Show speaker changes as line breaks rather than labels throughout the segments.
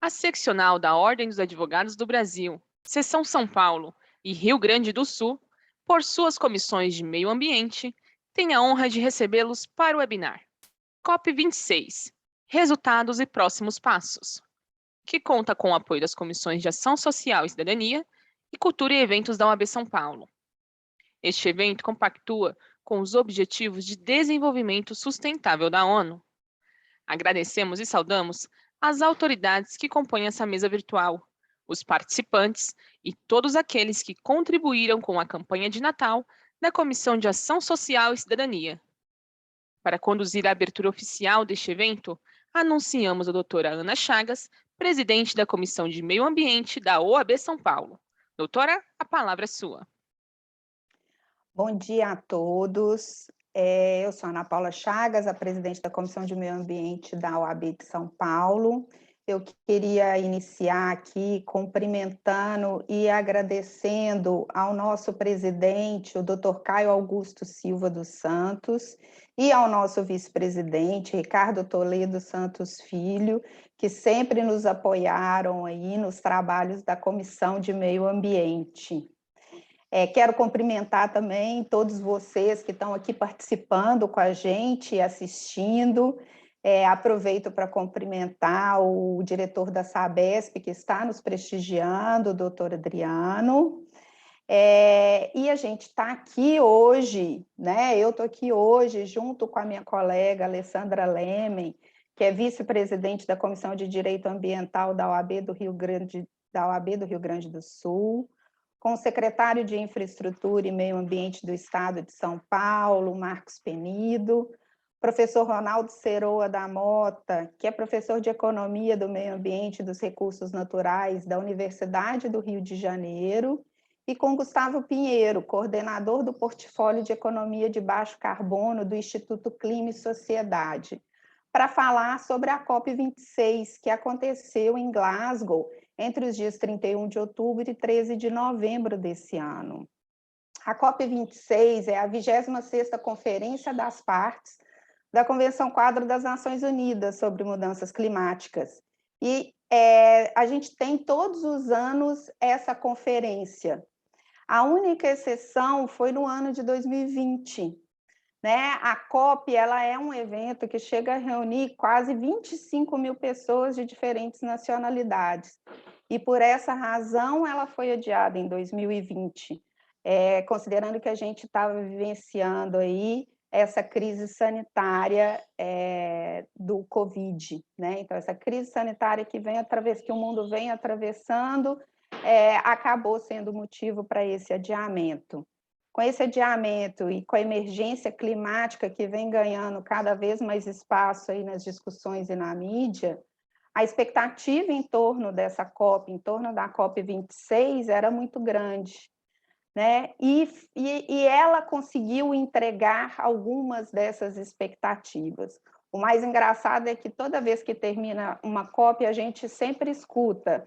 A seccional da Ordem dos Advogados do Brasil, Seção São Paulo e Rio Grande do Sul, por suas comissões de meio ambiente, tem a honra de recebê-los para o webinar COP26 Resultados e Próximos Passos, que conta com o apoio das comissões de Ação Social e Cidadania e Cultura e Eventos da OAB São Paulo. Este evento compactua com os Objetivos de Desenvolvimento Sustentável da ONU. Agradecemos e saudamos as autoridades que compõem essa mesa virtual, os participantes e todos aqueles que contribuíram com a campanha de Natal da Comissão de Ação Social e Cidadania. Para conduzir a abertura oficial deste evento, anunciamos a doutora Ana Chagas, presidente da Comissão de Meio Ambiente da OAB São Paulo. Doutora, a palavra é sua.
Bom dia a todos. Eu sou Ana Paula Chagas, a presidente da Comissão de Meio Ambiente da OAB de São Paulo. Eu queria iniciar aqui cumprimentando e agradecendo ao nosso presidente, o Dr. Caio Augusto Silva dos Santos, e ao nosso vice-presidente, Ricardo Toledo Santos Filho, que sempre nos apoiaram aí nos trabalhos da Comissão de Meio Ambiente. Quero cumprimentar também todos vocês que estão aqui participando com a gente e assistindo. Aproveito para cumprimentar o diretor da Sabesp, que está nos prestigiando, o doutor Adriano. E a gente está aqui hoje, né? Eu estou aqui hoje junto com a minha colega Alessandra Lemen, que é vice-presidente da Comissão de Direito Ambiental da OAB do Rio Grande do Sul, com o secretário de Infraestrutura e Meio Ambiente do Estado de São Paulo, Marcos Penido, professor Ronaldo Ceroa da Mota, que é professor de Economia do Meio Ambiente e dos Recursos Naturais da Universidade do Rio de Janeiro, e com Gustavo Pinheiro, coordenador do Portfólio de Economia de Baixo Carbono do Instituto Clima e Sociedade, para falar sobre a COP26, que aconteceu em Glasgow entre os dias 31 de outubro e 13 de novembro desse ano. A COP26 é a 26ª Conferência das Partes da Convenção Quadro das Nações Unidas sobre Mudanças Climáticas. E a gente tem todos os anos essa conferência. A única exceção foi no ano de 2020, né? A COP ela é um evento que chega a reunir quase 25 mil pessoas de diferentes nacionalidades. E por essa razão ela foi adiada em 2020, considerando que a gente estava vivenciando aí essa crise sanitária do Covid, né? Então, essa crise sanitária que o mundo vem atravessando acabou sendo motivo para esse adiamento. Com esse adiamento e com a emergência climática que vem ganhando cada vez mais espaço aí nas discussões e na mídia, a expectativa em torno dessa COP, em torno da COP26, era muito grande, né? E ela conseguiu entregar algumas dessas expectativas. O mais engraçado é que toda vez que termina uma COP, a gente sempre escuta: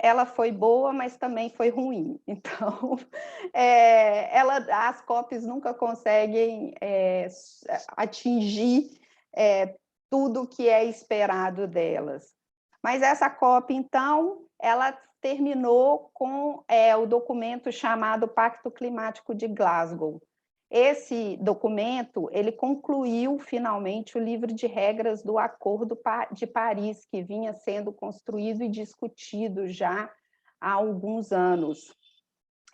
ela foi boa, mas também foi ruim. Então, as COPs nunca conseguem atingir tudo o que é esperado delas. Mas essa COP, então, ela terminou com o documento chamado Pacto Climático de Glasgow. Esse documento, ele concluiu finalmente o livro de regras do Acordo de Paris, que vinha sendo construído e discutido já há alguns anos.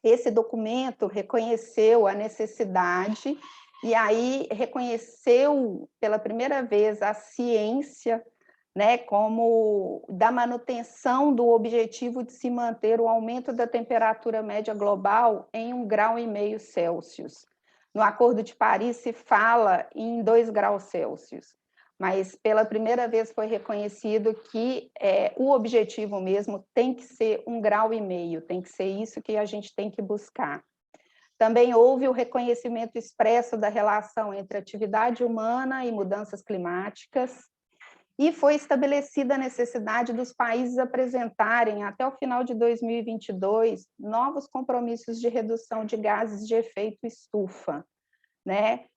Esse documento reconheceu a necessidade e aí reconheceu pela primeira vez a ciência, né, como da manutenção do objetivo de se manter o aumento da temperatura média global em 1,5 graus Celsius. No Acordo de Paris se fala em 2 graus Celsius, mas pela primeira vez foi reconhecido que o objetivo mesmo tem que ser 1,5 graus, tem que ser isso que a gente tem que buscar. Também houve o reconhecimento expresso da relação entre atividade humana e mudanças climáticas, e foi estabelecida a necessidade dos países apresentarem, até o final de 2022, novos compromissos de redução de gases de efeito estufa, né?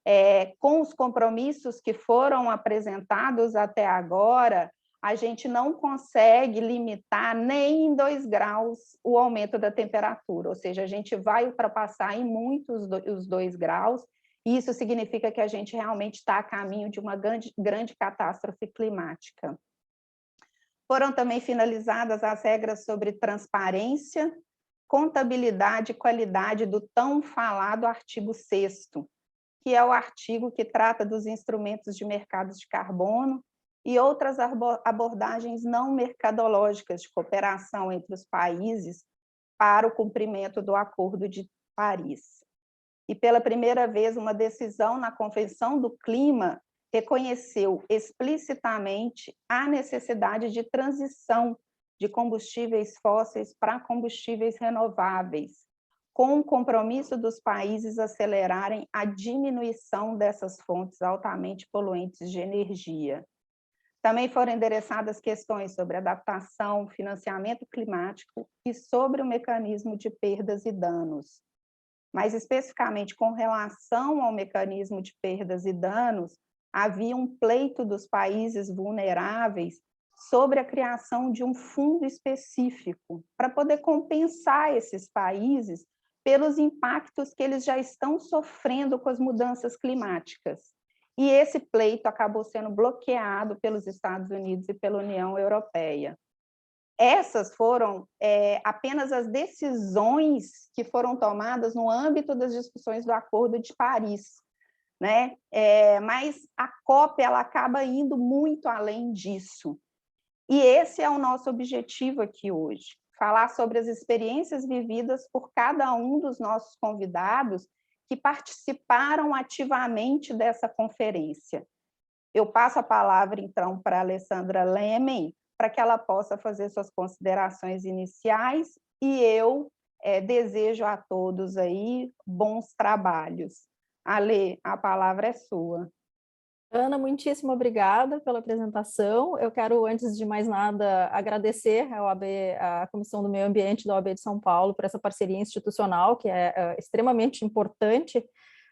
Com os compromissos que foram apresentados até agora, a gente não consegue limitar nem em 2 graus o aumento da temperatura, ou seja, a gente vai ultrapassar em muito os 2 graus, e isso significa que a gente realmente está a caminho de uma grande catástrofe climática. Foram também finalizadas as regras sobre transparência, contabilidade e qualidade do tão falado artigo 6º, que é o artigo que trata dos instrumentos de mercados de carbono e outras abordagens não mercadológicas de cooperação entre os países para o cumprimento do Acordo de Paris. E, pela primeira vez, uma decisão na Convenção do Clima reconheceu explicitamente a necessidade de transição de combustíveis fósseis para combustíveis renováveis, com o compromisso dos países acelerarem a diminuição dessas fontes altamente poluentes de energia. Também foram endereçadas questões sobre adaptação, financiamento climático e sobre o mecanismo de perdas e danos. Mas, especificamente, com relação ao mecanismo de perdas e danos, havia um pleito dos países vulneráveis sobre a criação de um fundo específico para poder compensar esses países pelos impactos que eles já estão sofrendo com as mudanças climáticas. E esse pleito acabou sendo bloqueado pelos Estados Unidos e pela União Europeia. Essas foram apenas as decisões que foram tomadas no âmbito das discussões do Acordo de Paris, né? Mas a COP ela acaba indo muito além disso. E esse é o nosso objetivo aqui hoje, falar sobre as experiências vividas por cada um dos nossos convidados que participaram ativamente dessa conferência. Eu passo a palavra, então, para a Alessandra Lemen, para que ela possa fazer suas considerações iniciais, e eu desejo a todos aí bons trabalhos. Ale, a palavra é sua.
Ana, muitíssimo obrigada pela apresentação. Eu quero, antes de mais nada, agradecer à OAB, à Comissão do Meio Ambiente da OAB de São Paulo, por essa parceria institucional, que é extremamente importante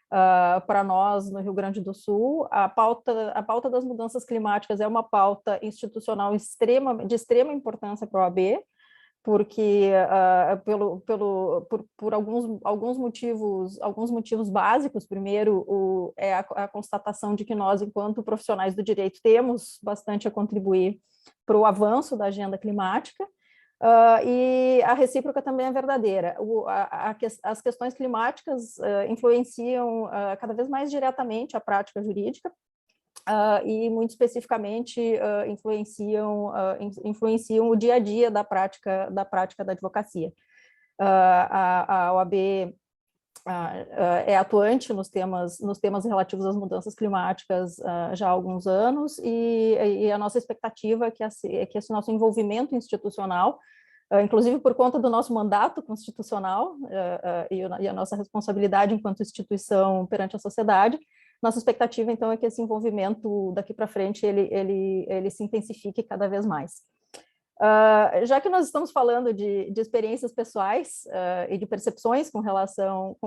para nós no Rio Grande do Sul. A pauta das mudanças climáticas é uma pauta institucional de extrema importância para a OAB, porque por alguns motivos básicos. Primeiro, é a constatação de que nós, enquanto profissionais do direito, temos bastante a contribuir para o avanço da agenda climática, e a recíproca também é verdadeira. As questões climáticas influenciam cada vez mais diretamente a prática jurídica, e, muito especificamente, influenciam o dia a dia da prática da advocacia. A OAB é atuante nos temas relativos às mudanças climáticas já há alguns anos, e a nossa expectativa é que esse nosso envolvimento institucional, inclusive por conta do nosso mandato constitucional e a nossa responsabilidade enquanto instituição perante a sociedade, nossa expectativa, então, é que esse envolvimento daqui para frente ele se intensifique cada vez mais. Já que nós estamos falando de experiências pessoais e de percepções com relação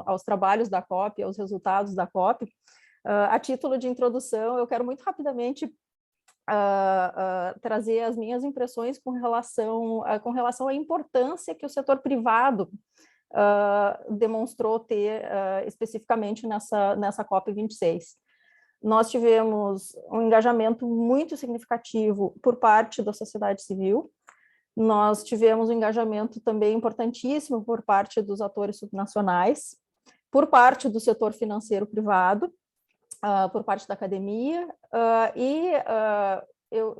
aos trabalhos da COP, aos resultados da COP, a título de introdução, eu quero muito rapidamente trazer as minhas impressões com relação à importância que o setor privado demonstrou ter especificamente nessa COP26. Nós tivemos um engajamento muito significativo por parte da sociedade civil, nós tivemos um engajamento também importantíssimo por parte dos atores subnacionais, por parte do setor financeiro privado, por parte da academia,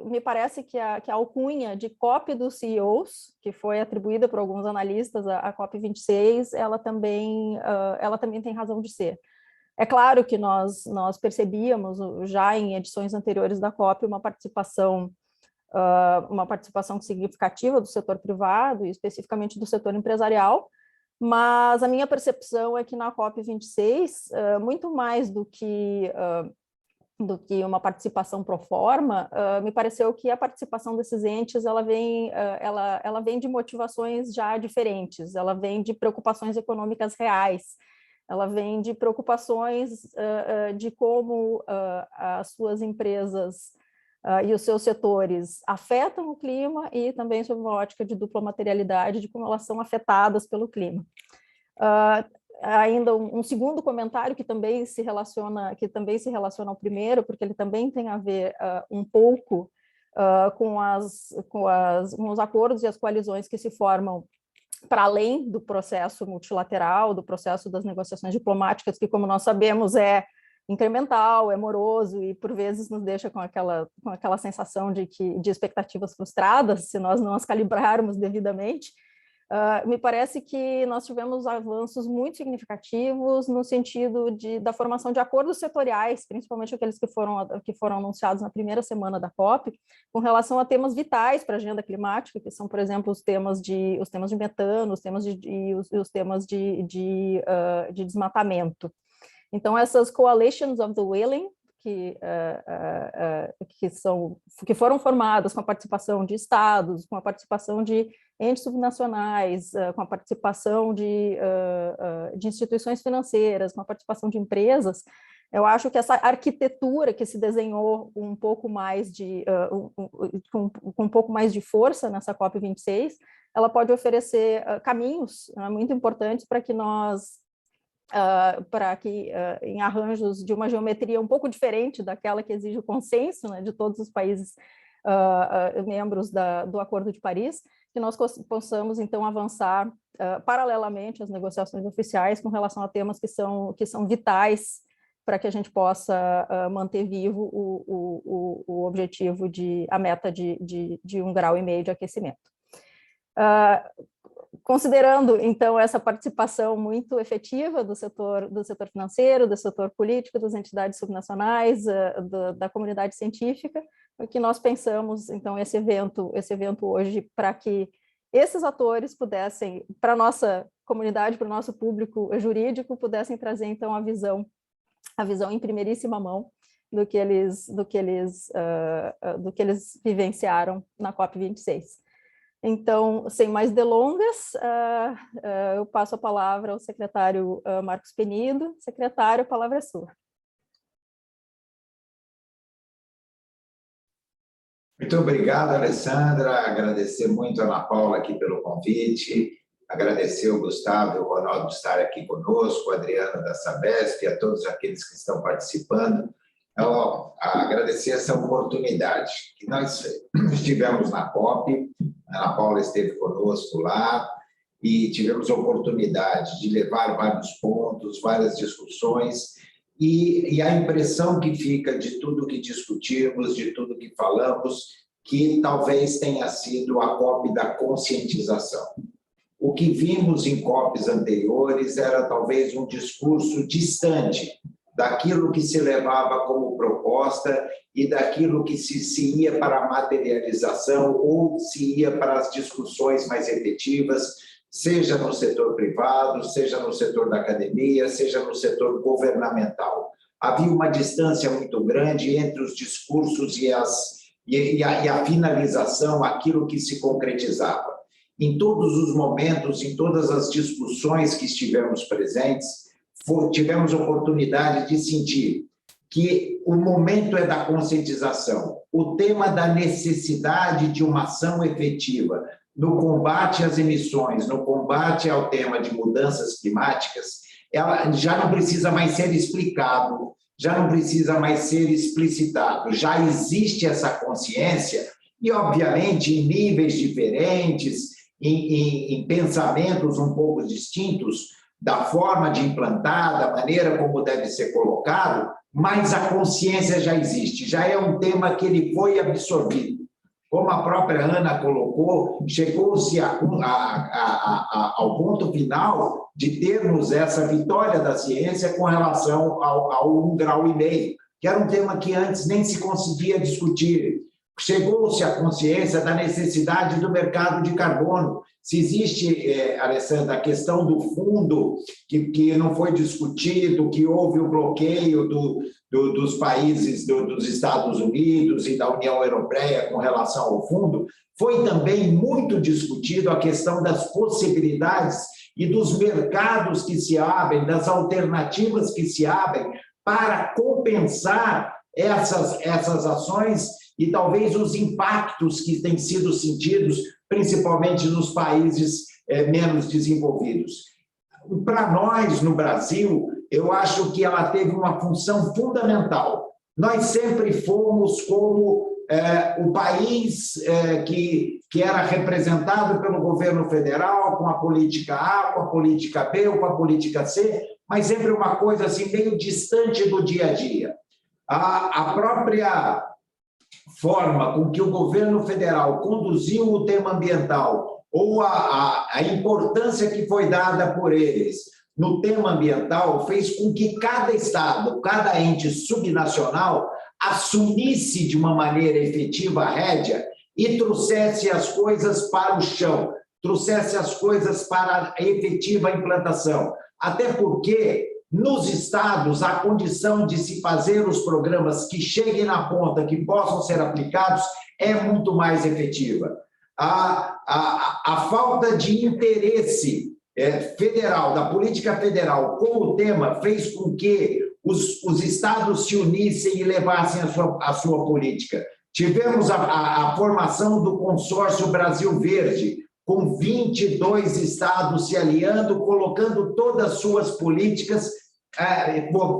me parece que a alcunha de COP dos CEOs, que foi atribuída por alguns analistas à COP26, ela também tem razão de ser. É claro que nós percebíamos já em edições anteriores da COP uma participação significativa do setor privado, e especificamente do setor empresarial, mas a minha percepção é que na COP26, muito mais do que uma participação pro forma, me pareceu que a participação desses entes ela vem de motivações já diferentes, ela vem de preocupações econômicas reais, ela vem de preocupações de como as suas empresas e os seus setores afetam o clima e também sob uma ótica de dupla materialidade, de como elas são afetadas pelo clima. Ainda um segundo comentário que também se relaciona ao primeiro, porque ele também tem a ver um pouco com os acordos e as coalizões que se formam para além do processo multilateral, do processo das negociações diplomáticas, que, como nós sabemos, é incremental, é moroso e, por vezes, nos deixa com aquela sensação de expectativas frustradas, se nós não as calibrarmos devidamente. Me parece que nós tivemos avanços muito significativos no sentido da formação de acordos setoriais, principalmente aqueles que foram anunciados na primeira semana da COP, com relação a temas vitais para a agenda climática, que são, por exemplo, os temas de metano, os temas de desmatamento. Então, essas coalitions of the willing, que foram formadas com a participação de estados, com a participação de entes subnacionais, com a participação de instituições financeiras, com a participação de empresas, eu acho que essa arquitetura que se desenhou com um pouco mais de força nessa COP26, ela pode oferecer caminhos muito importantes para que nós em arranjos de uma geometria um pouco diferente daquela que exige o consenso, né, de todos os países membros do Acordo de Paris, que nós possamos, então, avançar paralelamente às negociações oficiais com relação a temas que são vitais para que a gente possa manter vivo o objetivo a meta de 1,5 grau de aquecimento. Considerando, então, essa participação muito efetiva do setor financeiro, do setor político, das entidades subnacionais, da comunidade científica, que nós pensamos, então, esse evento hoje, para que esses atores pudessem, para a nossa comunidade, para o nosso público jurídico, pudessem trazer, então, a visão em primeiríssima mão do que eles vivenciaram na COP26. Então, sem mais delongas, eu passo a palavra ao secretário Marcos Penido. Secretário, a palavra é sua.
Muito obrigado, Alessandra. Agradecer muito a Ana Paula aqui pelo convite, agradecer o Gustavo e o Ronaldo de estar aqui conosco, a Adriana da Sabesp, a todos aqueles que estão participando. Então, agradecer essa oportunidade que nós estivemos na COP, a Ana Paula esteve conosco lá e tivemos a oportunidade de levar vários pontos, várias discussões e a impressão que fica de tudo que discutimos, de tudo que falamos, que talvez tenha sido a COP da conscientização. O que vimos em COPs anteriores era talvez um discurso distante daquilo que se levava como proposta e daquilo que se ia para a materialização ou se ia para as discussões mais efetivas, seja no setor privado, seja no setor da academia, seja no setor governamental. Havia uma distância muito grande entre os discursos e a finalização, aquilo que se concretizava. Em todos os momentos, em todas as discussões que estivemos presentes, tivemos oportunidade de sentir que o momento é da conscientização, o tema da necessidade de uma ação efetiva no combate às emissões, no combate ao tema de mudanças climáticas, ela já não precisa mais ser explicado, já não precisa mais ser explicitado, já existe essa consciência e, obviamente, em níveis diferentes, em pensamentos um pouco distintos, da forma de implantar, da maneira como deve ser colocado, mas a consciência já existe, já é um tema que ele foi absorvido. Como a própria Ana colocou, chegou-se ao ponto final de termos essa vitória da ciência com relação ao 1,5 grau, que era um tema que antes nem se conseguia discutir. Chegou-se à consciência da necessidade do mercado de carbono. Se existe, Alessandra, a questão do fundo que não foi discutido, que houve o bloqueio dos países dos Estados Unidos e da União Europeia com relação ao fundo, foi também muito discutido a questão das possibilidades e dos mercados que se abrem, das alternativas que se abrem para compensar essas ações e talvez os impactos que têm sido sentidos, principalmente nos países menos desenvolvidos. Para nós, no Brasil, eu acho que ela teve uma função fundamental. Nós sempre fomos como o país que era representado pelo governo federal, com a política A, com a política B ou com a política C, mas sempre uma coisa assim meio distante do dia a dia. A própria forma com que o governo federal conduziu o tema ambiental ou a importância que foi dada por eles no tema ambiental fez com que cada estado, cada ente subnacional assumisse de uma maneira efetiva a rédea e trouxesse as coisas para o chão, trouxesse as coisas para a efetiva implantação. Até porque, nos estados, a condição de se fazer os programas que cheguem na ponta, que possam ser aplicados, é muito mais efetiva. A falta de interesse federal, da política federal, com o tema, fez com que os estados se unissem e levassem a sua política. Tivemos a formação do consórcio Brasil Verde, com 22 estados se aliando, colocando todas as suas políticas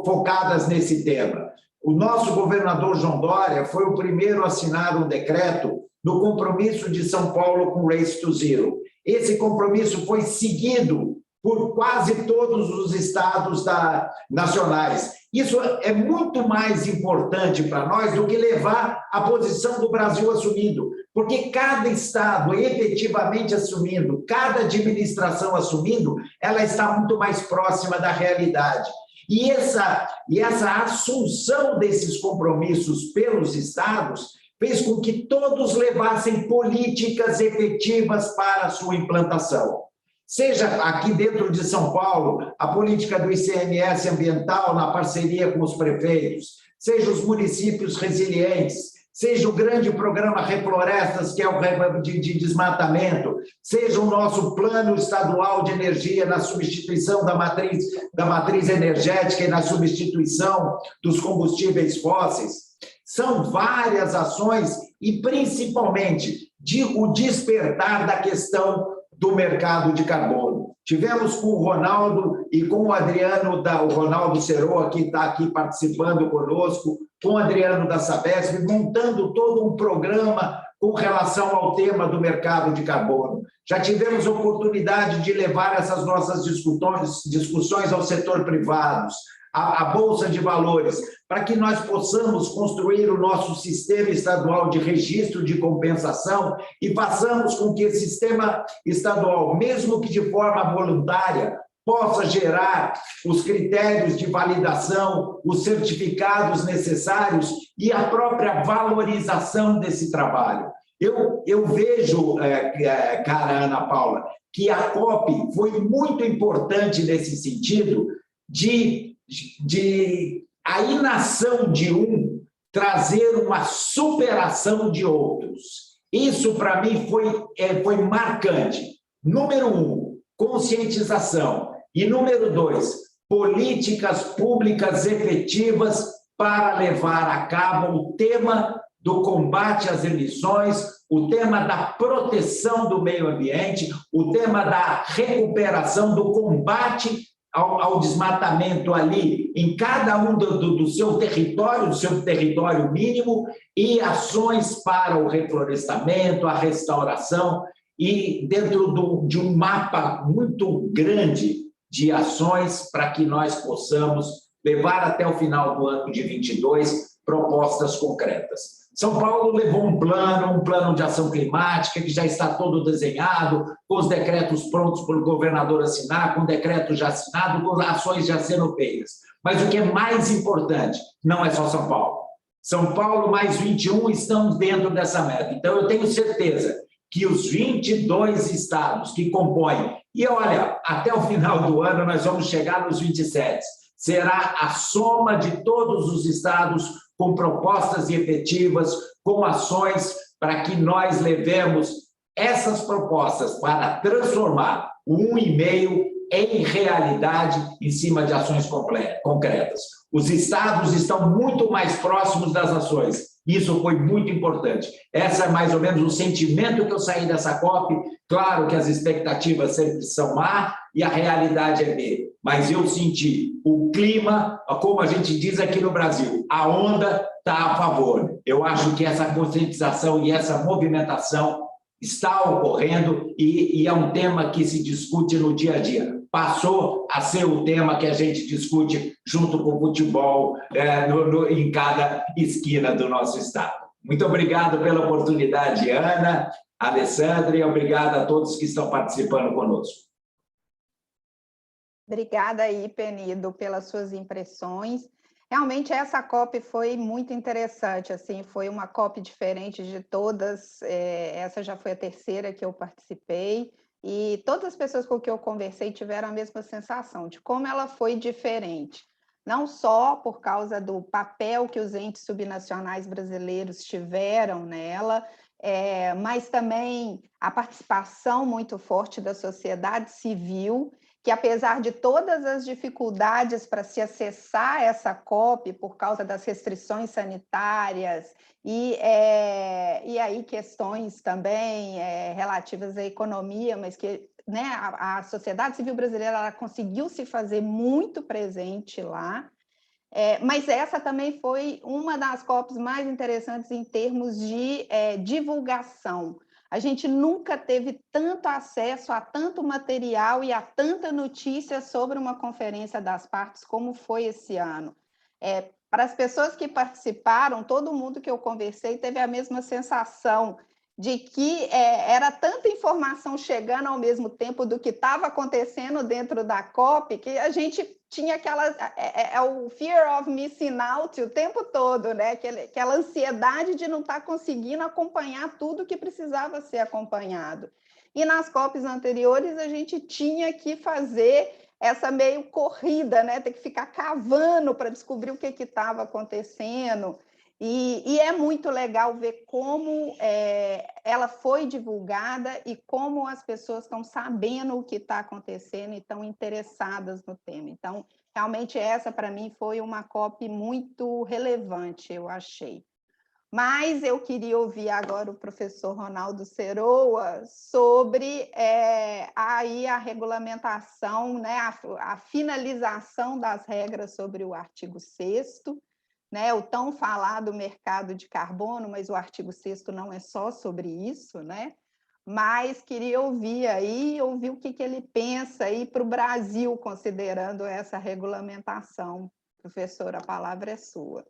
focadas nesse tema. O nosso governador João Dória foi o primeiro a assinar um decreto no compromisso de São Paulo com Race to Zero. Esse compromisso foi seguido por quase todos os estados nacionais. Isso é muito mais importante para nós do que levar a posição do Brasil assumindo, porque cada estado efetivamente assumindo, cada administração assumindo, ela está muito mais próxima da realidade. E essa assunção desses compromissos pelos estados fez com que todos levassem políticas efetivas para a sua implantação. Seja aqui dentro de São Paulo, a política do ICMS ambiental na parceria com os prefeitos, seja os municípios resilientes, seja o grande programa Reflorestas, que é o de desmatamento, seja o nosso plano estadual de energia na substituição da matriz energética e na substituição dos combustíveis fósseis. São várias ações e, principalmente, o despertar da questão do mercado de carbono. Tivemos com o Ronaldo e com o Adriano, o Ronaldo Seroa, que está aqui participando conosco, com o Adriano da Sabesp, montando todo um programa com relação ao tema do mercado de carbono. Já tivemos oportunidade de levar essas nossas discussões ao setor privado, à Bolsa de Valores, para que nós possamos construir o nosso sistema estadual de registro de compensação e façamos com que esse sistema estadual, mesmo que de forma voluntária, possa gerar os critérios de validação, os certificados necessários e a própria valorização desse trabalho. Eu vejo, cara Ana Paula, que a COP foi muito importante nesse sentido de a inação de um trazer uma superação de outros. Isso, para mim, foi marcante. Número 1, conscientização. E número 2, políticas públicas efetivas para levar a cabo o tema do combate às emissões, o tema da proteção do meio ambiente, o tema da recuperação, do combate ao desmatamento ali em cada um do seu território mínimo, e ações para o reflorestamento, a restauração, e dentro de um mapa muito grande de ações para que nós possamos levar até o final do ano de 22 propostas concretas. São Paulo levou um plano de ação climática que já está todo desenhado, com os decretos prontos para o governador assinar, com o decreto já assinado, com ações já sendo feitas. Mas o que é mais importante não é só São Paulo. São Paulo mais 21 estão dentro dessa meta. Então, eu tenho certeza que os 22 estados que compõem, e olha, até o final do ano nós vamos chegar nos 27, será a soma de todos os estados com propostas efetivas, com ações para que nós levemos essas propostas para transformar o 1,5 em realidade em cima de ações concretas. Os estados estão muito mais próximos das ações Isso foi muito importante. Essa é mais ou menos o sentimento que eu saí dessa COP. Claro que as expectativas sempre são A e a realidade é B, mas eu senti o clima, como a gente diz aqui no Brasil, a onda está a favor. Eu acho que essa conscientização e essa movimentação está ocorrendo e é um tema que se discute no dia a dia. Passou a ser o tema que a gente discute junto com o futebol em cada esquina do nosso estado. Muito obrigado pela oportunidade, Ana, Alessandra, e obrigado a todos que estão participando conosco.
Obrigada aí, Penido, pelas suas impressões. Realmente essa COP foi muito interessante, assim, foi uma COP diferente de todas, essa já foi a terceira que eu participei, e todas as pessoas com que eu conversei tiveram a mesma sensação de como ela foi diferente, não só por causa do papel que os entes subnacionais brasileiros tiveram nela, mas também a participação muito forte da sociedade civil, que apesar de todas as dificuldades para se acessar essa COP por causa das restrições sanitárias e aí questões também relativas à economia, mas que, né, a sociedade civil brasileira ela conseguiu se fazer muito presente lá, mas essa também foi uma das COPs mais interessantes em termos de divulgação. A gente nunca teve tanto acesso a tanto material e a tanta notícia sobre uma conferência das partes como foi esse ano. Para as pessoas que participaram, todo mundo que eu conversei teve a mesma sensação de que era tanta informação chegando ao mesmo tempo do que estava acontecendo dentro da COP, que a gente tinha o fear of missing out o tempo todo, né? Aquela ansiedade de não estar conseguindo acompanhar tudo que precisava ser acompanhado. E nas COPs anteriores, a gente tinha que fazer essa meio corrida, né? Ter que ficar cavando para descobrir o que estava acontecendo. E é muito legal ver como ela foi divulgada e como as pessoas estão sabendo o que está acontecendo e estão interessadas no tema. Então, realmente, essa, para mim, foi uma COP muito relevante, eu achei. Mas eu queria ouvir agora o professor Ronaldo Seroa sobre aí a regulamentação, né, a finalização das regras sobre o artigo 6º, né, o tão falado mercado de carbono, mas o artigo 6º não é só sobre isso, né? Mas queria ouvir o que ele pensa aí para o Brasil, considerando essa regulamentação. Professor, a palavra é sua.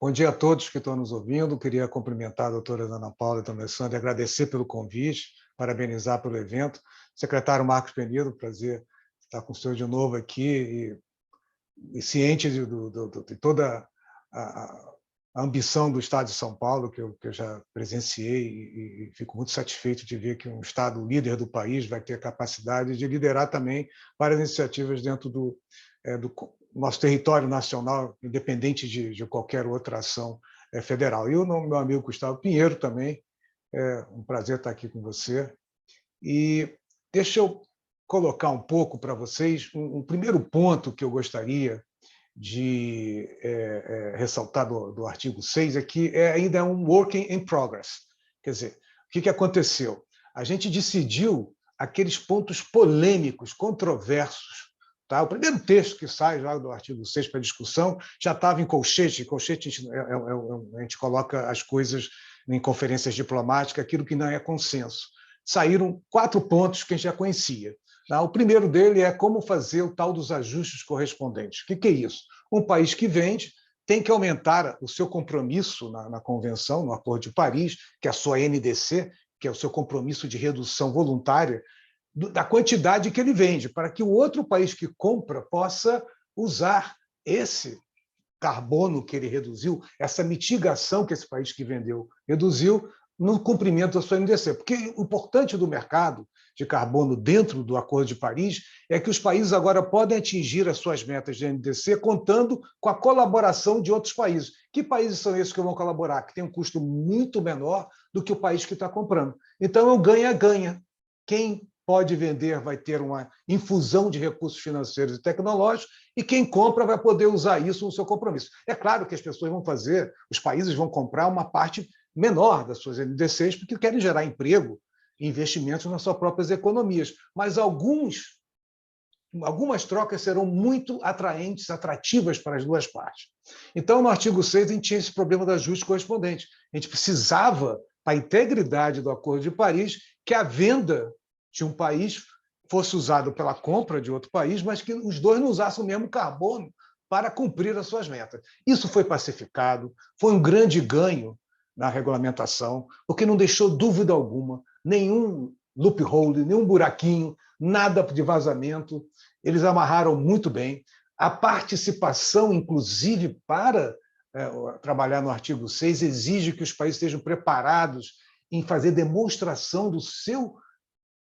Bom dia a todos que estão nos ouvindo. Queria cumprimentar a doutora Ana Paula e também a Alessandra, agradecer pelo convite, parabenizar pelo evento. Secretário Marcos Penido, prazer estar com o senhor de novo aqui e ciente de toda a ambição do Estado de São Paulo, que eu já presenciei e fico muito satisfeito de ver que um Estado líder do país vai ter a capacidade de liderar também várias iniciativas dentro do nosso território nacional, independente de qualquer outra ação federal. E o meu amigo Gustavo Pinheiro também, é um prazer estar aqui com você. E deixa eu colocar um pouco para vocês um primeiro ponto que eu gostaria de ressaltar do artigo 6, é que ainda é um working in progress. Quer dizer, o que aconteceu? A gente decidiu aqueles pontos polêmicos, controversos. Tá? O primeiro texto que sai lá do artigo 6 para discussão já estava em colchete. Colchete a gente coloca as coisas em conferências diplomáticas, aquilo que não é consenso. Saíram 4 pontos que a gente já conhecia. O primeiro dele é como fazer o tal dos ajustes correspondentes. O que é isso? Um país que vende tem que aumentar o seu compromisso na Convenção, no Acordo de Paris, que é a sua NDC, que é o seu compromisso de redução voluntária, da quantidade que ele vende, para que o outro país que compra possa usar esse carbono que ele reduziu, essa mitigação que esse país que vendeu reduziu, no cumprimento da sua NDC. Porque o importante do mercado de carbono dentro do Acordo de Paris é que os países agora podem atingir as suas metas de NDC contando com a colaboração de outros países. Que países são esses que vão colaborar? Que tem um custo muito menor do que o país que está comprando. Então, é um ganha-ganha. Quem pode vender vai ter uma infusão de recursos financeiros e tecnológicos, e quem compra vai poder usar isso no seu compromisso. É claro que as pessoas vão fazer, os países vão comprar uma parte menor das suas NDCs, porque querem gerar emprego e investimentos nas suas próprias economias, mas algumas trocas serão muito atraentes, atrativas para as duas partes. Então, no artigo 6, a gente tinha esse problema do ajuste correspondente. A gente precisava, para a integridade do Acordo de Paris, que a venda de um país fosse usada pela compra de outro país, mas que os dois não usassem o mesmo carbono para cumprir as suas metas. Isso foi pacificado, foi um grande ganho na regulamentação, porque não deixou dúvida alguma, nenhum loophole, nenhum buraquinho, nada de vazamento. Eles amarraram muito bem. A participação, inclusive, para trabalhar no artigo 6, exige que os países estejam preparados em fazer demonstração do seu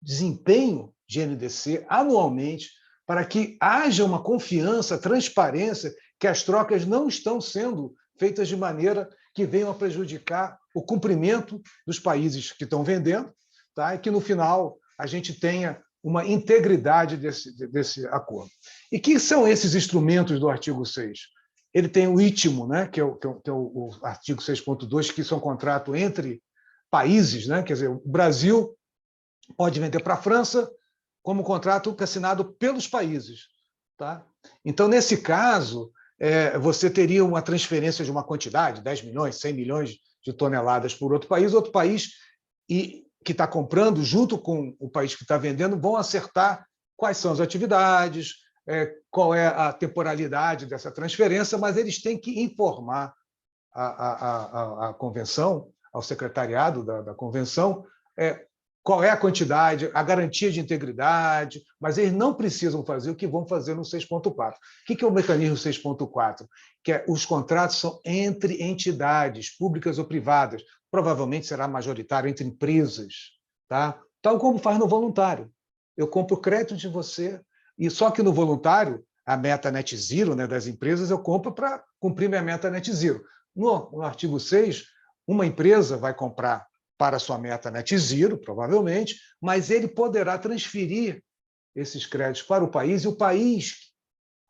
desempenho de NDC anualmente, para que haja uma confiança, transparência, que as trocas não estão sendo feitas de maneira que venham a prejudicar o cumprimento dos países que estão vendendo, tá? E que, no final, a gente tenha uma integridade desse acordo. E que são esses instrumentos do artigo 6? Ele tem o ITMO, né, que é o artigo 6.2, que isso é um contrato entre países, né? Quer dizer, o Brasil pode vender para a França como contrato assinado pelos países. Tá? Então, nesse caso, você teria uma transferência de uma quantidade, 10 milhões, 100 milhões de toneladas por outro país que está comprando, junto com o país que está vendendo, vão acertar quais são as atividades, qual é a temporalidade dessa transferência, mas eles têm que informar a convenção, ao secretariado da convenção, qual é a quantidade, a garantia de integridade, mas eles não precisam fazer o que vão fazer no 6.4. O que é o mecanismo 6.4? Que os contratos são entre entidades públicas ou privadas, provavelmente será majoritário entre empresas, tá? Tal como faz no voluntário. Eu compro crédito de você, e só que no voluntário, a meta net zero, né, das empresas, eu compro para cumprir minha meta net zero. No artigo 6, uma empresa vai comprar para a sua meta net zero, provavelmente, mas ele poderá transferir esses créditos para o país, e o país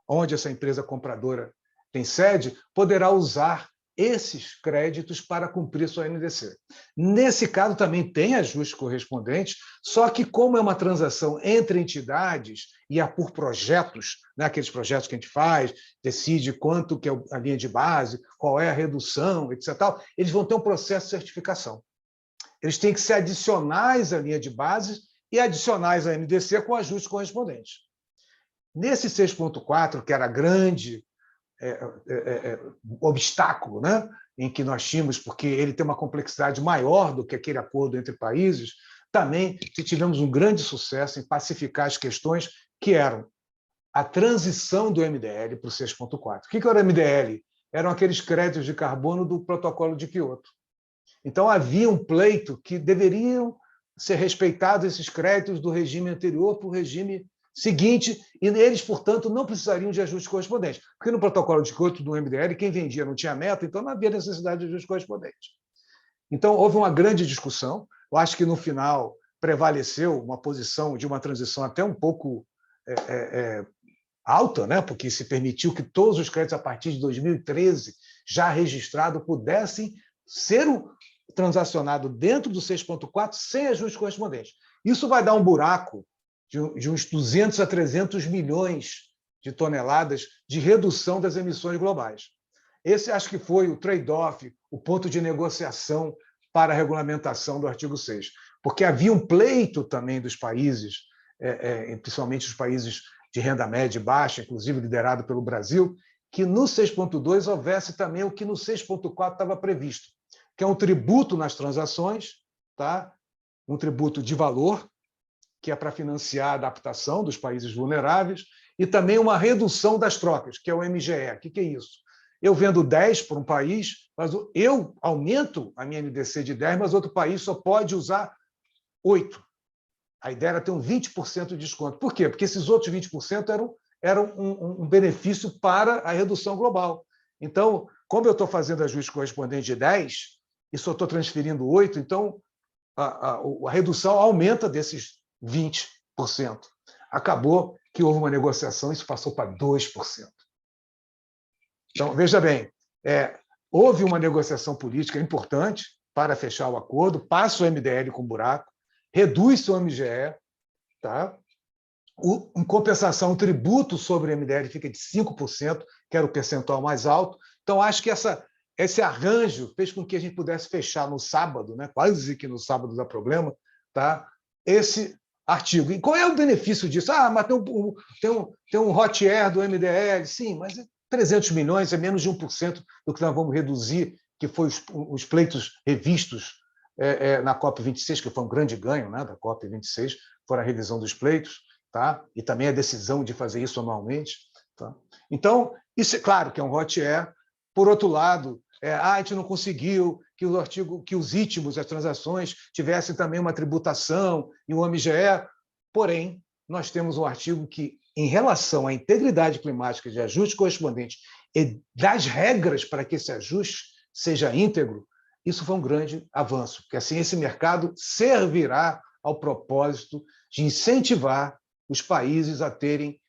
onde essa empresa compradora tem sede poderá usar esses créditos para cumprir sua NDC. Nesse caso, também tem ajustes correspondentes, só que, como é uma transação entre entidades e é por projetos, né, aqueles projetos que a gente faz, decide quanto que é a linha de base, qual é a redução, etc., eles vão ter um processo de certificação. Eles têm que ser adicionais à linha de base e adicionais à NDC com ajustes correspondentes. Nesse 6.4, que era grande obstáculo, né, em que nós tínhamos, porque ele tem uma complexidade maior do que aquele acordo entre países, também tivemos um grande sucesso em pacificar as questões que eram a transição do MDL para o 6.4. O que era o MDL? Eram aqueles créditos de carbono do protocolo de Quioto. Então, havia um pleito que deveriam ser respeitados esses créditos do regime anterior para o regime seguinte, e eles, portanto, não precisariam de ajustes correspondentes. Porque no protocolo de Quioto do MDL, quem vendia não tinha meta, então não havia necessidade de ajustes correspondentes. Então, houve uma grande discussão. Eu acho que, no final, prevaleceu uma posição de uma transição até um pouco alta, né? Porque se permitiu que todos os créditos, a partir de 2013, já registrados, pudessem ser transacionados dentro do 6.4 sem ajustes correspondentes. Isso vai dar um buraco de uns 200 a 300 milhões de toneladas de redução das emissões globais. Esse acho que foi o trade-off, o ponto de negociação para a regulamentação do artigo 6, porque havia um pleito também dos países, principalmente os países de renda média e baixa, inclusive liderado pelo Brasil, que no 6.2 houvesse também o que no 6.4 estava previsto, que é um tributo nas transações, tá? Um tributo de valor, que é para financiar a adaptação dos países vulneráveis, e também uma redução das trocas, que é o MGE. O que é isso? Eu vendo 10 para um país, mas eu aumento a minha NDC de 10, mas outro país só pode usar 8. A ideia era ter um 20% de desconto. Por quê? Porque esses outros 20% eram um benefício para a redução global. Então, como eu estou fazendo ajuste correspondente de 10 e só estou transferindo 8, então a redução aumenta desses 20 Acabou que houve uma negociação, isso passou para 2%. Então, veja bem, houve uma negociação política importante para fechar o acordo, passa o MDL com buraco, reduz o MGE, tá? Em compensação, o tributo sobre o MDL fica de 5%, que era o percentual mais alto. Então, acho que esse arranjo fez com que a gente pudesse fechar no sábado, né? Quase que no sábado dá problema, tá? Esse artigo. E qual é o benefício disso? Mas tem um hot air do MDL. Sim, mas 300 milhões é menos de 1% do que nós vamos reduzir, que foi os pleitos revistos na COP26, que foi um grande ganho, né, da COP26, foi a revisão dos pleitos, tá? E também a decisão de fazer isso anualmente. Tá? Então, isso é claro que é um hot air. Por outro lado, a gente não conseguiu que os íntimos, as transações, tivessem também uma tributação e um MGE. Porém, nós temos um artigo que, em relação à integridade climática de ajuste correspondente e das regras para que esse ajuste seja íntegro, isso foi um grande avanço, porque assim esse mercado servirá ao propósito de incentivar os países a terem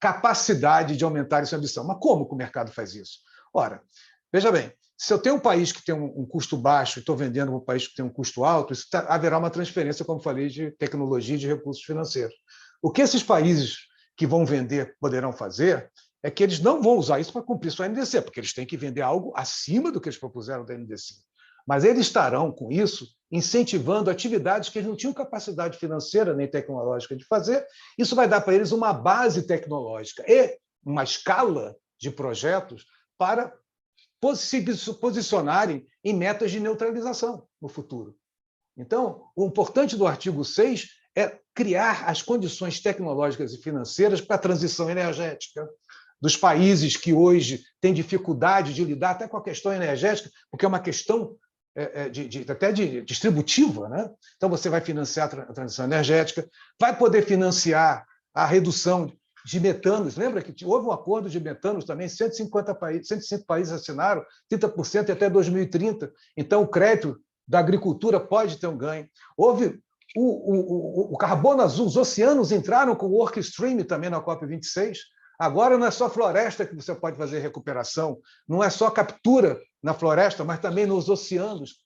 capacidade de aumentar essa ambição. Mas como que o mercado faz isso? Ora, veja bem, se eu tenho um país que tem um custo baixo e estou vendendo para um país que tem um custo alto, haverá uma transferência, como falei, de tecnologia e de recursos financeiros. O que esses países que vão vender poderão fazer é que eles não vão usar isso para cumprir sua NDC, porque eles têm que vender algo acima do que eles propuseram da NDC. Mas eles estarão, com isso, incentivando atividades que eles não tinham capacidade financeira nem tecnológica de fazer. Isso vai dar para eles uma base tecnológica e uma escala de projetos para se posicionarem em metas de neutralização no futuro. Então, o importante do artigo 6 é criar as condições tecnológicas e financeiras para a transição energética dos países que hoje têm dificuldade de lidar até com a questão energética, porque é uma questão até distributiva, né? Então, você vai financiar a transição energética, vai poder financiar a redução de metanos. Lembra que houve um acordo de metanos também, 105 países assinaram, 30% até 2030. Então, o crédito da agricultura pode ter um ganho. Houve o carbono azul, os oceanos entraram com o work stream também na COP26. Agora não é só floresta que você pode fazer recuperação, não é só captura na floresta, mas também nos oceanos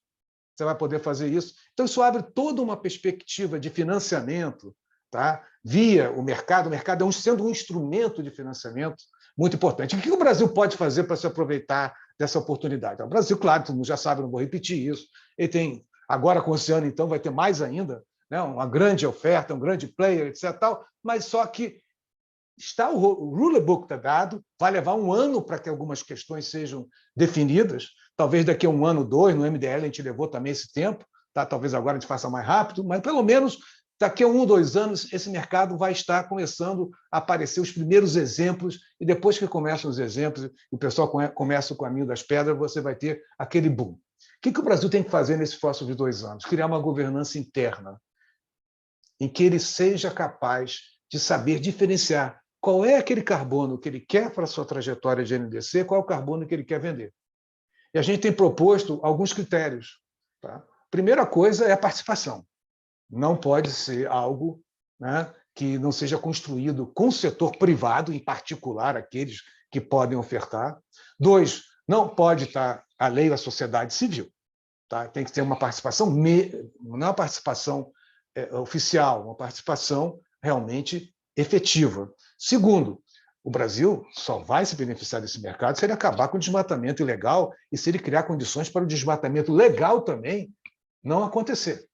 você vai poder fazer isso. Então, isso abre toda uma perspectiva de financiamento, tá? Via o mercado sendo um instrumento de financiamento muito importante. O que o Brasil pode fazer para se aproveitar dessa oportunidade? O Brasil, claro, todo mundo já sabe, não vou repetir isso, ele tem, agora com o oceano, então, vai ter mais ainda, né? Uma grande oferta, um grande player, etc. Tal, mas só que o rule book está dado, vai levar um ano para que algumas questões sejam definidas, talvez daqui a um ano, 2, no MDL a gente levou também esse tempo, tá? Talvez agora a gente faça mais rápido, mas pelo menos daqui a 1 ou 2 anos esse mercado vai estar começando a aparecer os primeiros exemplos, e depois que começam os exemplos, o pessoal começa o caminho das pedras, você vai ter aquele boom. O que o Brasil tem que fazer nesses próximos 2 anos? Criar uma governança interna, em que ele seja capaz de saber diferenciar qual é aquele carbono que ele quer para a sua trajetória de NDC, qual é o carbono que ele quer vender. E a gente tem proposto alguns critérios. Tá? Primeira coisa é a participação. Não pode ser algo, né, que não seja construído com o setor privado, em particular aqueles que podem ofertar. 2, não pode estar alheio à sociedade civil. Tá? Tem que ter uma participação, não é uma participação oficial, uma participação realmente efetiva. Segundo, o Brasil só vai se beneficiar desse mercado se ele acabar com o desmatamento ilegal e se ele criar condições para o desmatamento legal também não acontecer.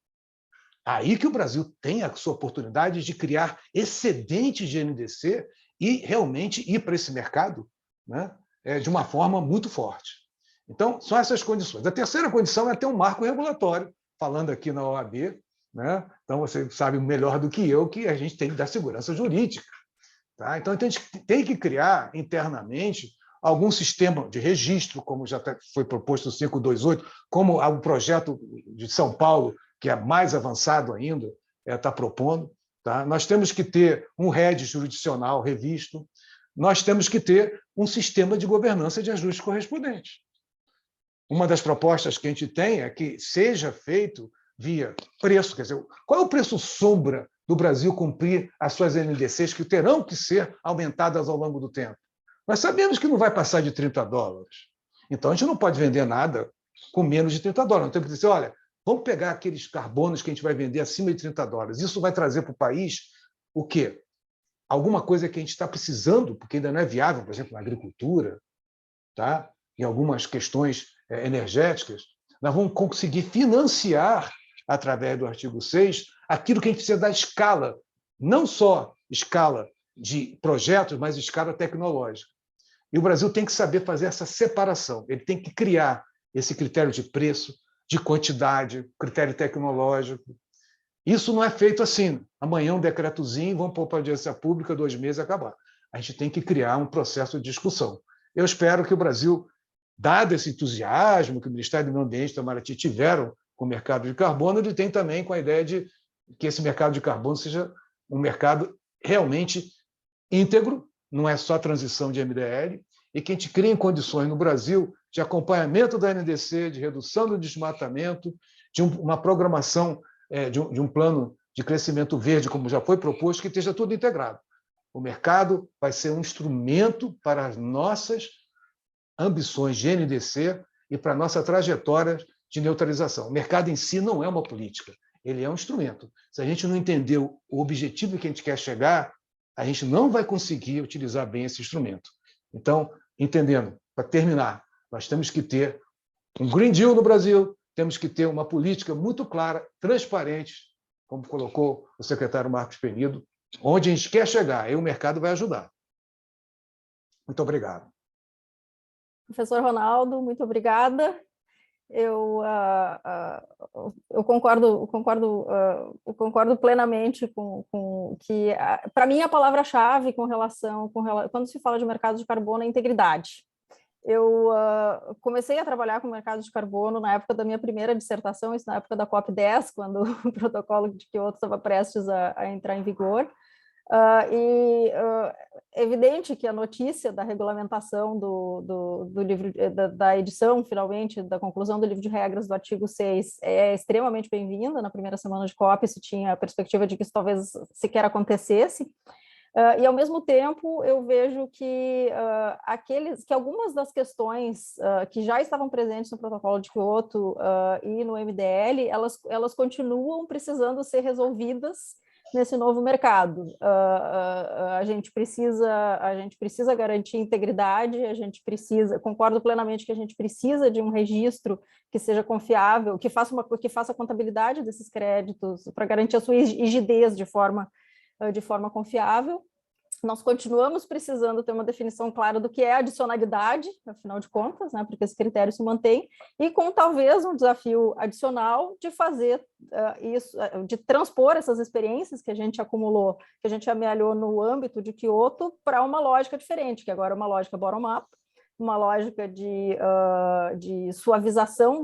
Aí que o Brasil tem a sua oportunidade de criar excedentes de NDC e realmente ir para esse mercado, né, de uma forma muito forte. Então, são essas condições. A terceira condição é ter um marco regulatório, falando aqui na OAB, né? Então, você sabe melhor do que eu que a gente tem que dar segurança jurídica. Tá? Então, a gente tem que criar internamente algum sistema de registro, como já foi proposto no 528, como o projeto de São Paulo, que é mais avançado ainda, está propondo. Tá? Nós temos que ter um RED jurisdicional revisto, nós temos que ter um sistema de governança de ajuste correspondente. Uma das propostas que a gente tem é que seja feito via preço, quer dizer, qual é o preço sombra do Brasil cumprir as suas NDCs, que terão que ser aumentadas ao longo do tempo. Nós sabemos que não vai passar de $30. Então, a gente não pode vender nada com menos de $30. Nós temos que dizer, olha, vamos pegar aqueles carbonos que a gente vai vender acima de $30. Isso vai trazer para o país o quê? Alguma coisa que a gente está precisando, porque ainda não é viável, por exemplo, na agricultura, tá? Em algumas questões energéticas. Nós vamos conseguir financiar, através do artigo 6, aquilo que a gente precisa da escala, não só escala de projetos, mas escala tecnológica. E o Brasil tem que saber fazer essa separação, ele tem que criar esse critério de preço, de quantidade, critério tecnológico. Isso não é feito assim, amanhã um decretozinho, vamos pôr para a audiência pública, 2 meses e acabar. A gente tem que criar um processo de discussão. Eu espero que o Brasil, dado esse entusiasmo que o Ministério do Meio Ambiente e da Itamaraty tiveram com o mercado de carbono, ele tem também com a ideia de que esse mercado de carbono seja um mercado realmente íntegro, não é só transição de MDL, e que a gente crie condições no Brasil de acompanhamento da NDC, de redução do desmatamento, de uma programação, de um plano de crescimento verde, como já foi proposto, que esteja tudo integrado. O mercado vai ser um instrumento para as nossas ambições de NDC e para a nossa trajetória de neutralização. O mercado em si não é uma política, ele é um instrumento. Se a gente não entender o objetivo que a gente quer chegar, a gente não vai conseguir utilizar bem esse instrumento. Então, entendendo, para terminar, nós temos que ter um Green Deal no Brasil, temos que ter uma política muito clara, transparente, como colocou o secretário Marcos Penido, onde a gente quer chegar, aí o mercado vai ajudar. Muito obrigado.
Professor Ronaldo, muito obrigada. Eu concordo plenamente com que, para mim, a palavra-chave quando se fala de mercado de carbono é integridade. Eu comecei a trabalhar com o mercado de carbono na época da minha primeira dissertação, isso na época da COP10, quando o protocolo de Kyoto estava prestes a entrar em vigor. É evidente que a notícia da regulamentação do livro, da edição, finalmente, da conclusão do livro de regras do artigo 6 é extremamente bem-vinda. Na primeira semana de COP se tinha a perspectiva de que isso talvez sequer acontecesse. E, ao mesmo tempo, eu vejo que, que algumas das questões que já estavam presentes no protocolo de Kyoto e no MDL, elas continuam precisando ser resolvidas nesse novo mercado. A gente precisa garantir integridade, concordo plenamente que a gente precisa de um registro que seja confiável, que faça a contabilidade desses créditos para garantir a sua rigidez de forma confiável. Nós continuamos precisando ter uma definição clara do que é adicionalidade, afinal de contas, né, porque esse critério se mantém, e com talvez um desafio adicional de fazer isso, de transpor essas experiências que a gente acumulou, que a gente amealhou no âmbito de Kyoto, para uma lógica diferente, que agora é uma lógica bottom-up, uma lógica de suavização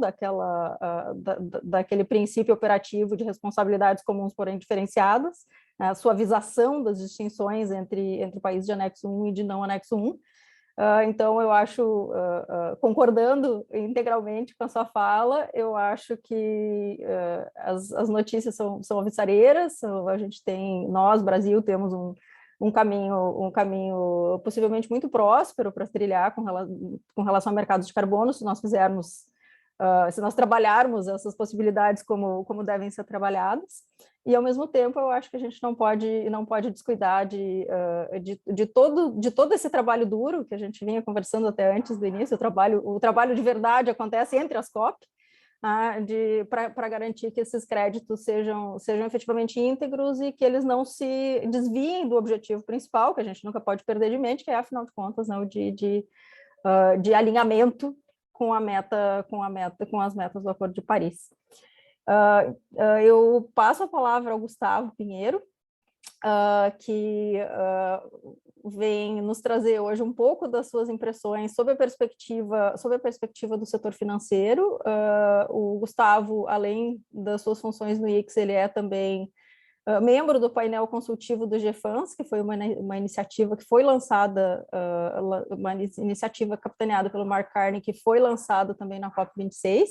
daquele princípio operativo de responsabilidades comuns, porém diferenciadas, a suavização das distinções entre países de anexo 1 e de não anexo 1. Então, eu acho, concordando integralmente com a sua fala, eu acho que as notícias são alvissareiras. A gente nós, Brasil, temos um caminho possivelmente muito próspero para trilhar com relação ao mercado de carbono, se nós trabalharmos essas possibilidades como devem ser trabalhadas. E, ao mesmo tempo, eu acho que a gente não pode descuidar de todo esse trabalho duro que a gente vinha conversando até antes do início. O trabalho de verdade acontece entre as COP, para garantir que esses créditos sejam efetivamente íntegros e que eles não se desviem do objetivo principal, que a gente nunca pode perder de mente, que é, afinal de contas, né, de alinhamento com as metas do Acordo de Paris. Eu passo a palavra ao Gustavo Pinheiro, que vem nos trazer hoje um pouco das suas impressões sobre a perspectiva do setor financeiro. O Gustavo, além das suas funções no IX, ele é também membro do painel consultivo do GFANS, que foi uma iniciativa que foi lançada, uma iniciativa capitaneada pelo Mark Carney, que foi lançada também na COP26.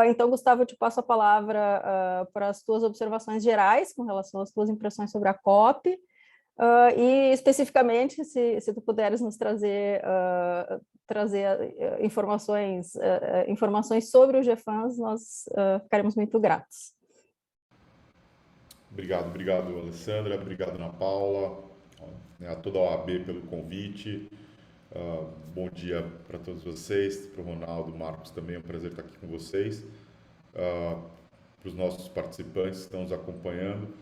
Então, Gustavo, eu te passo a palavra para as tuas observações gerais com relação às tuas impressões sobre a COP, e especificamente, se tu puderes nos trazer informações sobre o GFANS, nós ficaremos muito gratos.
Obrigado, Alessandra, obrigado, Ana Paula, a toda a OAB pelo convite. Bom dia para todos vocês, para o Ronaldo, Marcos também, é um prazer estar aqui com vocês. Para os nossos participantes que estão nos acompanhando,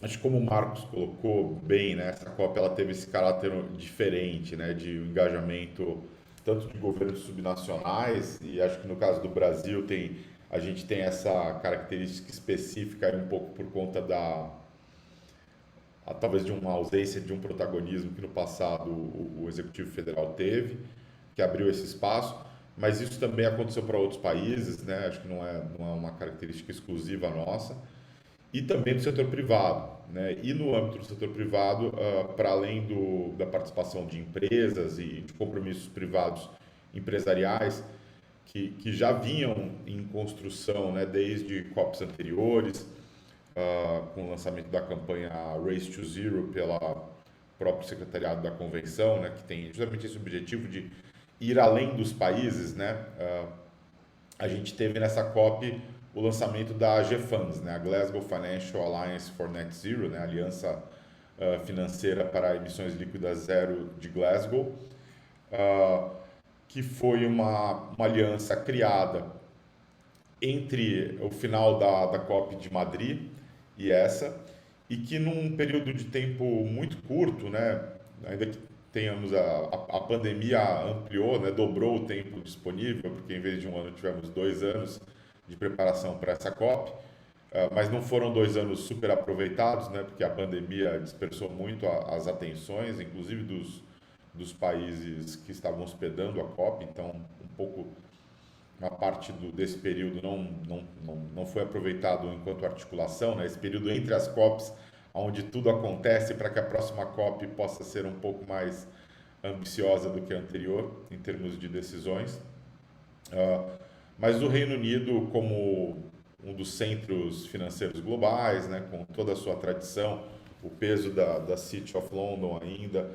acho que como o Marcos colocou bem, né, essa COP ela teve esse caráter diferente, né, de engajamento tanto de governos subnacionais, e acho que no caso do Brasil a gente tem essa característica específica aí um pouco por conta talvez de uma ausência de um protagonismo que no passado o Executivo Federal teve, que abriu esse espaço, mas isso também aconteceu para outros países, né? Acho que não é uma característica exclusiva nossa, e também do setor privado, né? E no âmbito do setor privado, para além da participação de empresas e de compromissos privados empresariais, que já vinham em construção, né, desde COPs anteriores, com o lançamento da campanha Race to Zero pela próprio secretariado da convenção, né, que tem justamente esse objetivo de ir além dos países, né. A gente teve nessa COP o lançamento da GFANZ, né, a Glasgow Financial Alliance for Net Zero, né, a Aliança Financeira para Emissões Líquidas Zero de Glasgow, que foi uma aliança criada entre o final da COP de Madrid e essa, e que num período de tempo muito curto, né, ainda que tenhamos a pandemia ampliou, né, dobrou o tempo disponível, porque em vez de um ano tivemos 2 anos de preparação para essa COP, mas não foram 2 anos super aproveitados, né, porque a pandemia dispersou muito as atenções, inclusive dos países que estavam hospedando a COP, então um pouco uma parte desse período não foi aproveitado enquanto articulação, né? Esse período entre as COPs, onde tudo acontece para que a próxima COP possa ser um pouco mais ambiciosa do que a anterior, em termos de decisões. Mas o Reino Unido, como um dos centros financeiros globais, né, com toda a sua tradição, o peso da City of London ainda,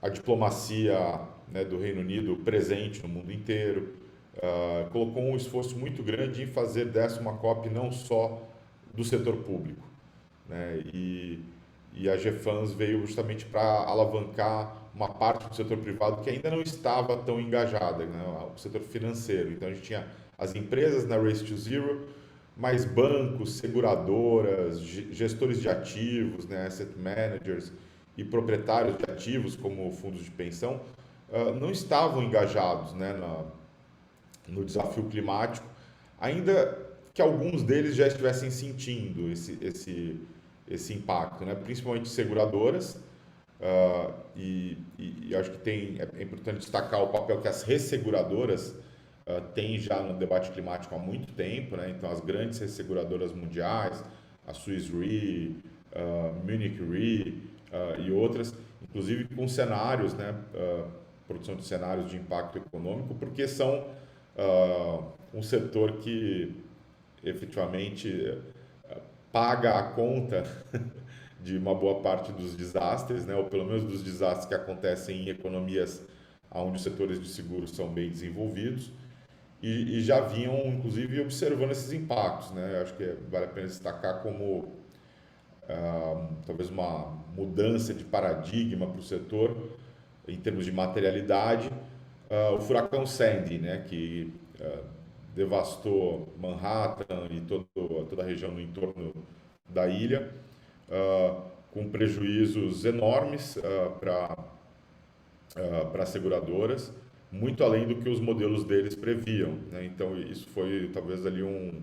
a diplomacia, né, do Reino Unido presente no mundo inteiro, colocou um esforço muito grande em fazer dessa uma COP não só do setor público, né, e a GFANZ veio justamente para alavancar uma parte do setor privado que ainda não estava tão engajada, né, o setor financeiro. Então a gente tinha as empresas na Race to Zero, mas bancos, seguradoras, gestores de ativos, né, asset managers e proprietários de ativos como fundos de pensão não estavam engajados, né, no desafio climático, ainda que alguns deles já estivessem sentindo esse impacto, né, principalmente seguradoras, e acho que é importante destacar o papel que as resseguradoras têm já no debate climático há muito tempo, né, então as grandes resseguradoras mundiais, a Swiss Re, Munich Re e outras, inclusive com cenários, né, produção de cenários de impacto econômico, porque são um setor que efetivamente paga a conta de uma boa parte dos desastres, né, ou pelo menos dos desastres que acontecem em economias onde os setores de seguros são bem desenvolvidos, e já vinham, inclusive, observando esses impactos, né. Acho que vale a pena destacar como talvez uma mudança de paradigma para o setor em termos de materialidade, o furacão Sandy, né, que devastou Manhattan e toda a região no entorno da ilha, com prejuízos enormes para as seguradoras, muito além do que os modelos deles previam, né? Então isso foi talvez ali um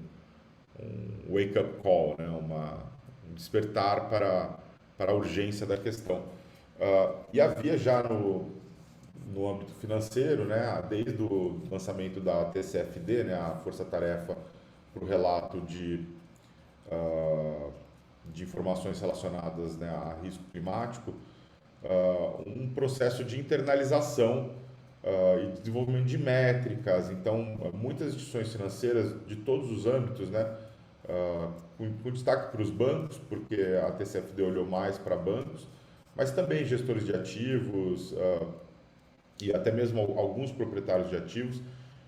wake-up call, né? Um despertar para a urgência da questão. E havia já no âmbito financeiro, né, desde o lançamento da TCFD, né, a Força-Tarefa para o relato de informações relacionadas, né, a risco climático, um processo de internalização e desenvolvimento de métricas. Então, muitas instituições financeiras de todos os âmbitos, né, com destaque para os bancos, porque a TCFD olhou mais para bancos, mas também gestores de ativos e até mesmo alguns proprietários de ativos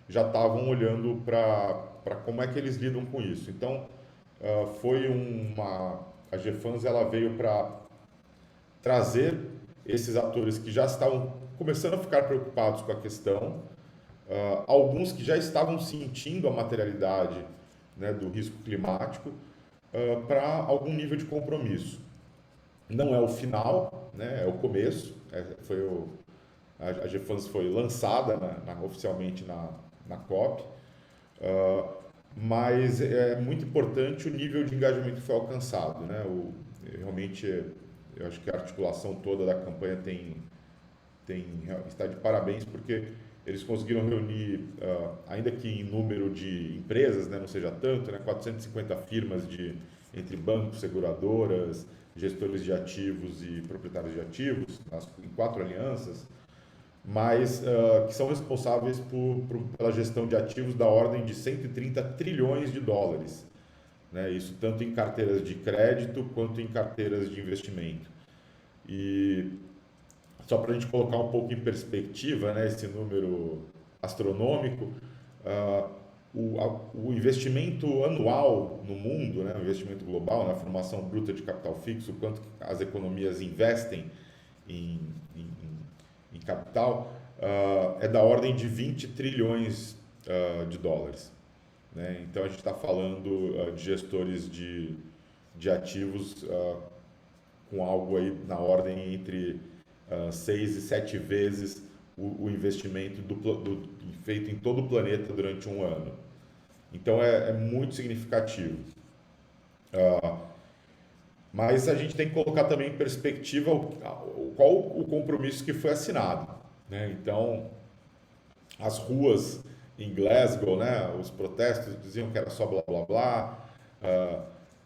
já estavam olhando para como é que eles lidam com isso. Então, a GFANS ela veio para trazer esses atores que já estavam começando a ficar preocupados com a questão, alguns que já estavam sentindo a materialidade, né, do risco climático, para algum nível de compromisso. Não é o final, né, é o começo. A GFANS foi lançada oficialmente na COP, mas é muito importante o nível de engajamento que foi alcançado, né? Realmente, eu acho que a articulação toda da campanha está de parabéns, porque eles conseguiram reunir, ainda que em número de empresas, né, não seja tanto, né, 450 firmas entre bancos, seguradoras, gestores de ativos e proprietários de ativos, em 4 alianças, mas que são responsáveis pela gestão de ativos da ordem de 130 trilhões de dólares. Né? Isso tanto em carteiras de crédito quanto em carteiras de investimento. E só para a gente colocar um pouco em perspectiva, né, esse número astronômico, o investimento anual no mundo, né, o investimento global, na formação bruta de capital fixo, quanto as economias investem em capital, é da ordem de 20 trilhões de dólares. Né? Então, a gente está falando de gestores de ativos com algo aí na ordem entre 6 e 7 vezes o investimento feito em todo o planeta durante um ano. Então, é muito significativo. Mas a gente tem que colocar também em perspectiva qual o compromisso que foi assinado. Né? Então, as ruas em Glasgow, né, os protestos diziam que era só blá blá blá,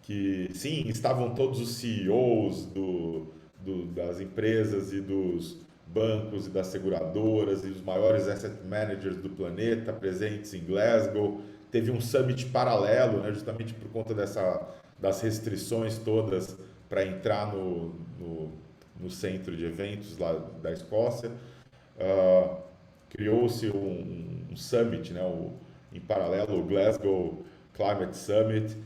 que sim, estavam todos os CEOs das empresas e dos bancos e das seguradoras e os maiores asset managers do planeta presentes em Glasgow. Teve um summit paralelo, né, justamente por conta das restrições todas para entrar no centro de eventos lá da Escócia. Criou-se um summit, né, em paralelo, o Glasgow Climate Summit,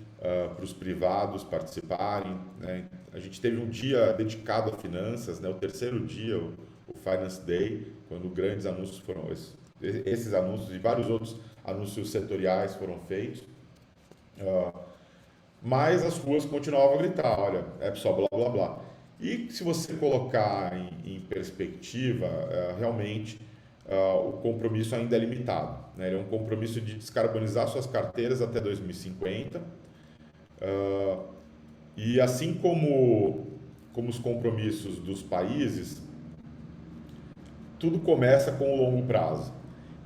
para os privados participarem. Né? A gente teve um dia dedicado a finanças, né, o terceiro dia, o Finance Day, quando grandes anúncios foram esses anúncios e vários outros anúncios setoriais foram feitos. Mas as ruas continuavam a gritar, olha, é só blá blá blá. E se você colocar em perspectiva, realmente o compromisso ainda é limitado. Né? Ele é um compromisso de descarbonizar suas carteiras até 2050. E assim como os compromissos dos países, tudo começa com o longo prazo.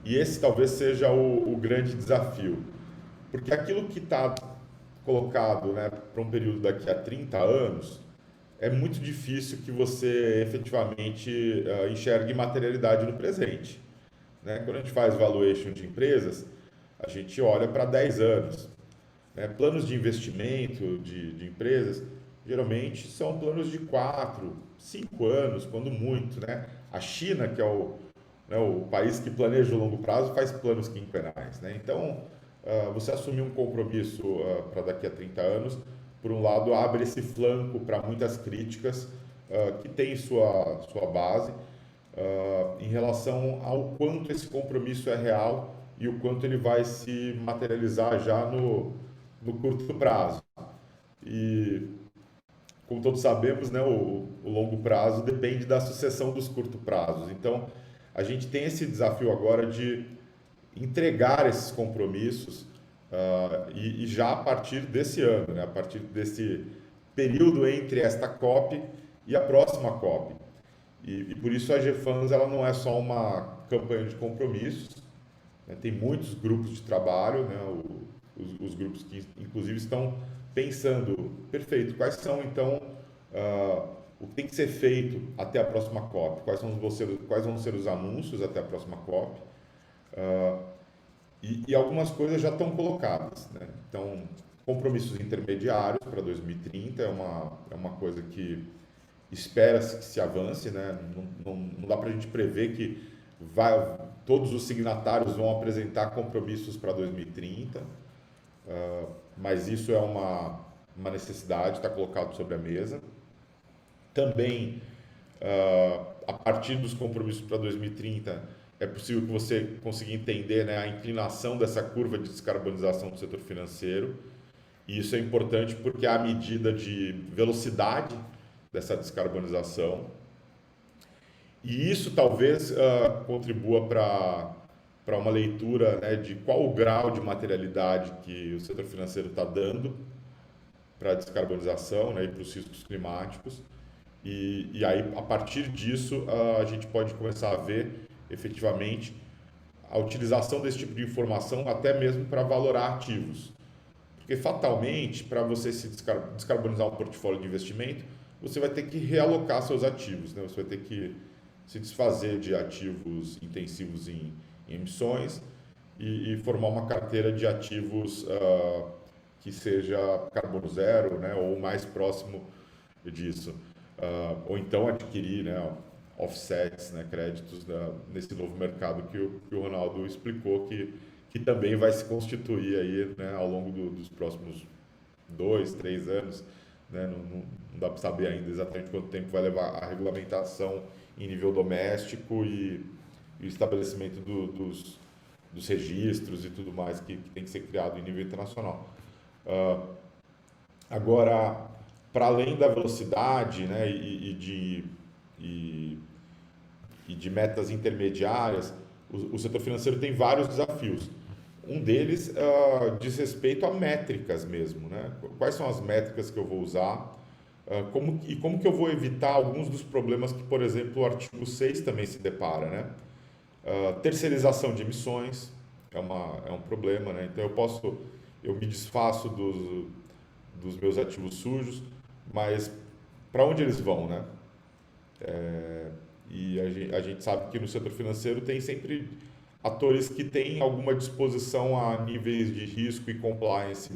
E esse talvez seja o grande desafio. Porque aquilo que está colocado, né, para um período daqui a 30 anos, é muito difícil que você efetivamente enxergue materialidade no presente. Né? Quando a gente faz valuation de empresas, a gente olha para 10 anos. Né? Planos de investimento de empresas, geralmente são planos de 4, 5 anos, quando muito. Né? A China, que é o país que planeja o longo prazo, faz planos quinquenais. Né? Então, você assumir um compromisso para daqui a 30 anos, por um lado, abre esse flanco para muitas críticas que têm sua base em relação ao quanto esse compromisso é real e o quanto ele vai se materializar já no curto prazo. E, como todos sabemos, né, o longo prazo depende da sucessão dos curtos prazos. Então, a gente tem esse desafio agora de entregar esses compromissos e já a partir desse ano, né, a partir desse período entre esta COP e a próxima COP. E por isso a GFANS ela não é só uma campanha de compromissos, né, tem muitos grupos de trabalho, né, os grupos que inclusive estão pensando, perfeito, quais são então o que tem que ser feito até a próxima COP, quais vão ser os anúncios até a próxima COP, e algumas coisas já estão colocadas, né? Então, compromissos intermediários para 2030 é uma coisa que espera-se que se avance, né? Não dá para a gente prever que todos os signatários vão apresentar compromissos para 2030, mas isso é uma necessidade, está colocado sobre a mesa. Também, a partir dos compromissos para 2030, é possível que você consiga entender, né, a inclinação dessa curva de descarbonização do setor financeiro. E isso é importante porque há a medida de velocidade dessa descarbonização. E isso talvez contribua para uma leitura, né, de qual o grau de materialidade que o setor financeiro está dando para a descarbonização, né, e para os riscos climáticos. E aí, a partir disso, a gente pode começar a ver, efetivamente, a utilização desse tipo de informação até mesmo para valorar ativos. Porque, fatalmente, para você se descarbonizar um portfólio de investimento, você vai ter que realocar seus ativos, né? Você vai ter que se desfazer de ativos intensivos em emissões e formar uma carteira de ativos que seja carbono zero, né? Ou mais próximo disso. Ou então adquirir, né, offsets, né, créditos nesse novo mercado que o Ronaldo explicou, que também vai se constituir aí, né, ao longo dos próximos 2, 3 anos. Né, não dá para saber ainda exatamente quanto tempo vai levar a regulamentação em nível doméstico e o estabelecimento dos registros e tudo mais que tem que ser criado em nível internacional. Agora, para além da velocidade, né, e de metas intermediárias, o setor financeiro tem vários desafios. Um deles diz respeito a métricas mesmo, né? Quais são as métricas que eu vou usar? Como que eu vou evitar alguns dos problemas que, por exemplo, o artigo 6 também se depara, né? Terceirização de emissões é um problema, né? Então eu me desfaço dos meus ativos sujos, mas para onde eles vão, né? E a gente sabe que no setor financeiro tem sempre atores que têm alguma disposição a níveis de risco e compliance,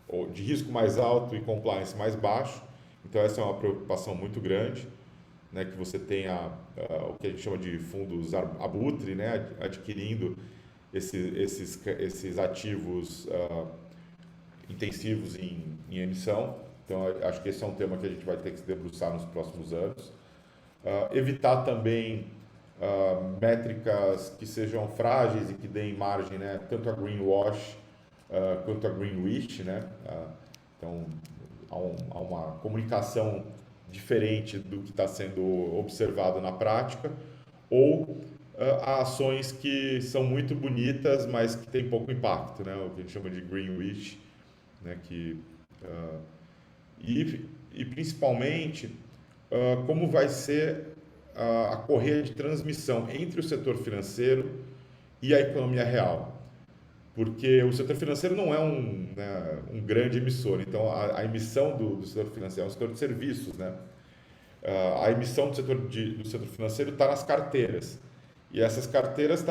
ou de risco mais alto e compliance mais baixo. Então essa é uma preocupação muito grande, né, que você tenha o que a gente chama de fundos abutre, né, adquirindo esses ativos intensivos em emissão. Então acho que esse é um tema que a gente vai ter que se debruçar nos próximos anos. Evitar também métricas que sejam frágeis e que deem margem, né, tanto a greenwash quanto a greenwish, né? Então há uma comunicação diferente do que está sendo observado na prática, ou há ações que são muito bonitas, mas que têm pouco impacto, né? O que a gente chama de greenwish, né? E principalmente como vai ser a correia de transmissão entre o setor financeiro e a economia real. Porque o setor financeiro não é um grande emissor, então a emissão do setor financeiro é um setor de serviços, né? A emissão do setor financeiro está nas carteiras, e essas carteiras